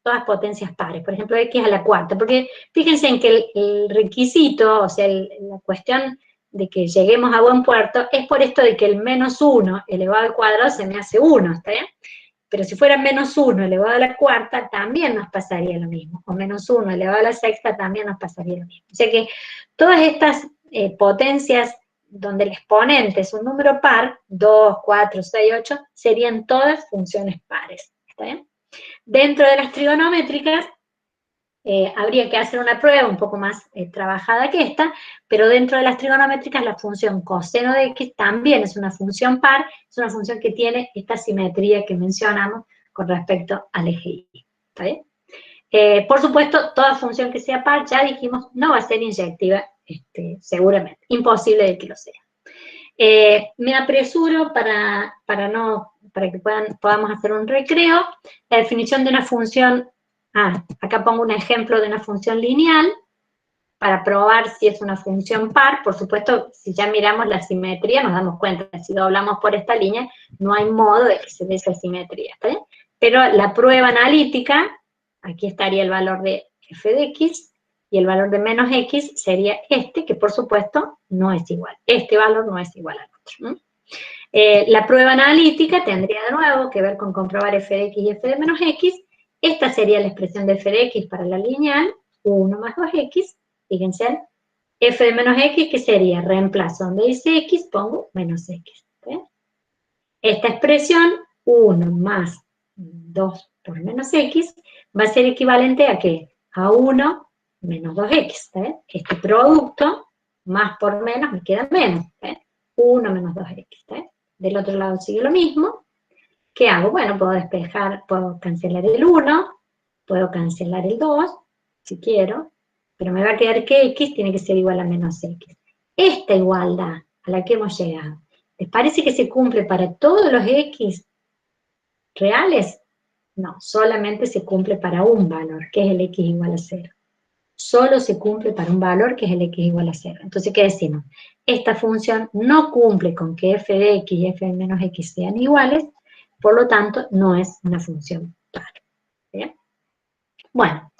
todas potencias pares, por ejemplo, x a la cuarta, porque fíjense en que el requisito, o sea, la cuestión de que lleguemos a buen puerto, es por esto de que el menos 1 elevado al cuadrado se me hace 1, ¿está bien? Pero si fuera menos 1 elevado a la cuarta, también nos pasaría lo mismo, o menos 1 elevado a la sexta también nos pasaría lo mismo. O sea que todas estas potencias donde el exponente es un número par, 2, 4, 6, 8, serían todas funciones pares, ¿está bien? Dentro de las trigonométricas, habría que hacer una prueba un poco más trabajada que esta, pero dentro de las trigonométricas la función coseno de x también es una función par, es una función que tiene esta simetría que mencionamos con respecto al eje Y. ¿Está bien? Por supuesto, toda función que sea par, ya dijimos, no va a ser inyectiva, seguramente, imposible de que lo sea. Me apresuro para que podamos hacer un recreo. La definición de una función, acá pongo un ejemplo de una función lineal, para probar si es una función par. Por supuesto, si ya miramos la simetría, nos damos cuenta, si doblamos por esta línea, no hay modo de que se dé esa simetría, ¿está bien? Pero la prueba analítica, aquí estaría el valor de f de x, y el valor de menos x sería este, que por supuesto no es igual. Este valor no es igual al otro. La prueba analítica tendría de nuevo que ver con comprobar f de x y f de menos x. Esta sería la expresión de f de x para la lineal, 1 más 2x, fíjense, f de menos x, que sería reemplazo donde dice x, pongo menos x. ¿Okay? Esta expresión, 1 más 2 por menos x, va a ser equivalente a ¿qué? A 1 menos 2x. ¿eh? Este producto, más por menos, me queda menos. 1 menos 2x. Del otro lado sigue lo mismo. ¿Qué hago? Bueno, puedo despejar, puedo cancelar el 1, puedo cancelar el 2, si quiero, pero me va a quedar que x tiene que ser igual a menos x. Esta igualdad a la que hemos llegado, ¿les parece que se cumple para todos los x reales? No, solamente se cumple para un valor, que es el x igual a 0. Solo se cumple para un valor, que es el x igual a 0. Entonces, ¿qué decimos? Esta función no cumple con que f de x y f de menos x sean iguales, por lo tanto, no es una función par. ¿Bien? Bueno,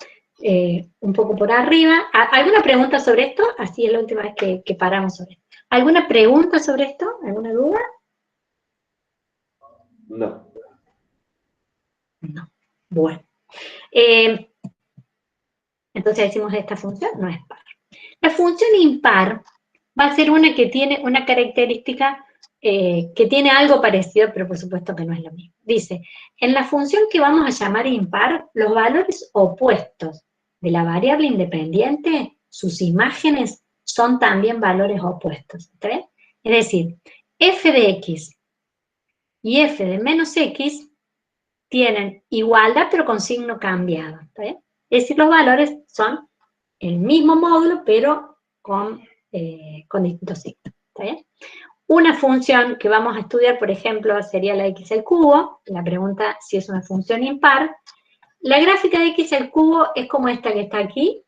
un poco por arriba. ¿Alguna pregunta sobre esto? Así es la última vez que paramos sobre esto. ¿Alguna pregunta sobre esto? ¿Alguna duda? No. No. Bueno. Entonces decimos esta función no es par. La función impar va a ser una que tiene una característica que tiene algo parecido, pero por supuesto que no es lo mismo. Dice, en la función que vamos a llamar impar, los valores opuestos de la variable independiente, sus imágenes, son también valores opuestos. ¿Está bien? Es decir, f de x y f de menos x tienen igualdad pero con signo cambiado. ¿Está bien? Es decir, los valores son el mismo módulo pero con distintos signos. ¿Está bien? Una función que vamos a estudiar, por ejemplo, sería la x al cubo. La pregunta si es una función impar. La gráfica de x al cubo es como esta que está aquí.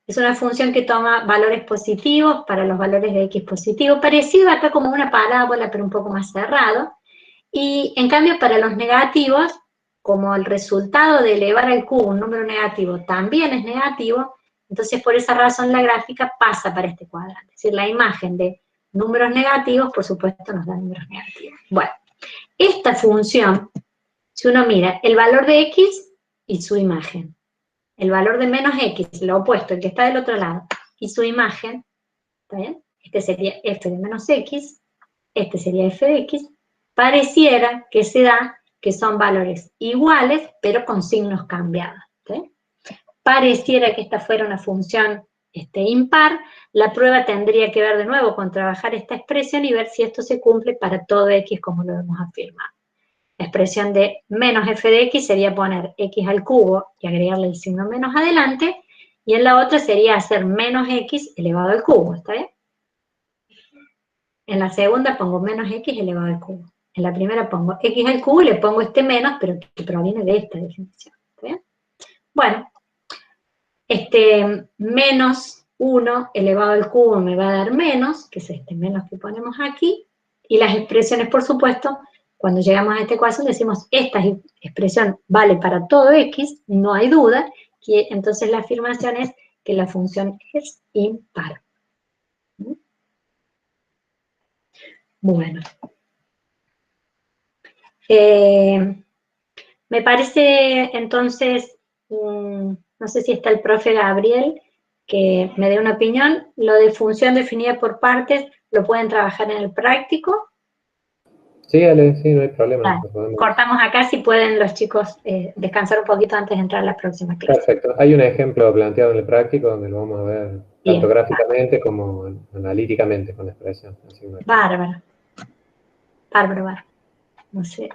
Es una función que toma valores positivos para los valores de x positivo, parecido acá como una parábola, pero un poco más cerrado. Y en cambio para los negativos, como el resultado de elevar al cubo un número negativo también es negativo, entonces por esa razón la gráfica pasa para este cuadrante. Es decir, la imagen de números negativos, por supuesto, nos da números negativos. Bueno, esta función, si uno mira el valor de x y su imagen, el valor de menos x, lo opuesto, el que está del otro lado, y su imagen, ¿está bien? Este sería f de menos x, este sería f de x, pareciera que se da que son valores iguales, pero con signos cambiados. ¿Sí? Pareciera que esta fuera una función impar, la prueba tendría que ver de nuevo con trabajar esta expresión y ver si esto se cumple para todo x como lo hemos afirmado. La expresión de menos f de x sería poner x al cubo y agregarle el signo menos adelante, y en la otra sería hacer menos x elevado al cubo, ¿está bien? En la segunda pongo menos x elevado al cubo. En la primera pongo x al cubo y le pongo este menos, pero que proviene de esta definición. ¿Está bien? Bueno, menos 1 elevado al cubo me va a dar menos, que es este menos que ponemos aquí, y las expresiones, por supuesto, cuando llegamos a esta ecuación decimos, esta expresión vale para todo x, no hay duda, que entonces la afirmación es que la función es impar. Bueno. Me parece entonces, no sé si está el profe Gabriel, que me dé una opinión. Lo de función definida por partes, ¿lo pueden trabajar en el práctico? Sí, Ale, sí, no hay problema. Cortamos acá si pueden los chicos descansar un poquito antes de entrar a la próxima clase. Perfecto. Hay un ejemplo planteado en el práctico donde lo vamos a ver tanto Bien. gráficamente como analíticamente con la expresión. Así que Bárbaro. Bárbaro. No sé.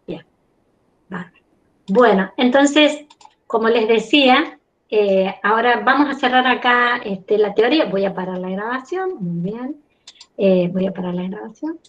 Bien. Bárbaro. Bueno, entonces, como les decía, ahora vamos a cerrar acá la teoría. Voy a parar la grabación. Muy bien. Voy a parar la grabación.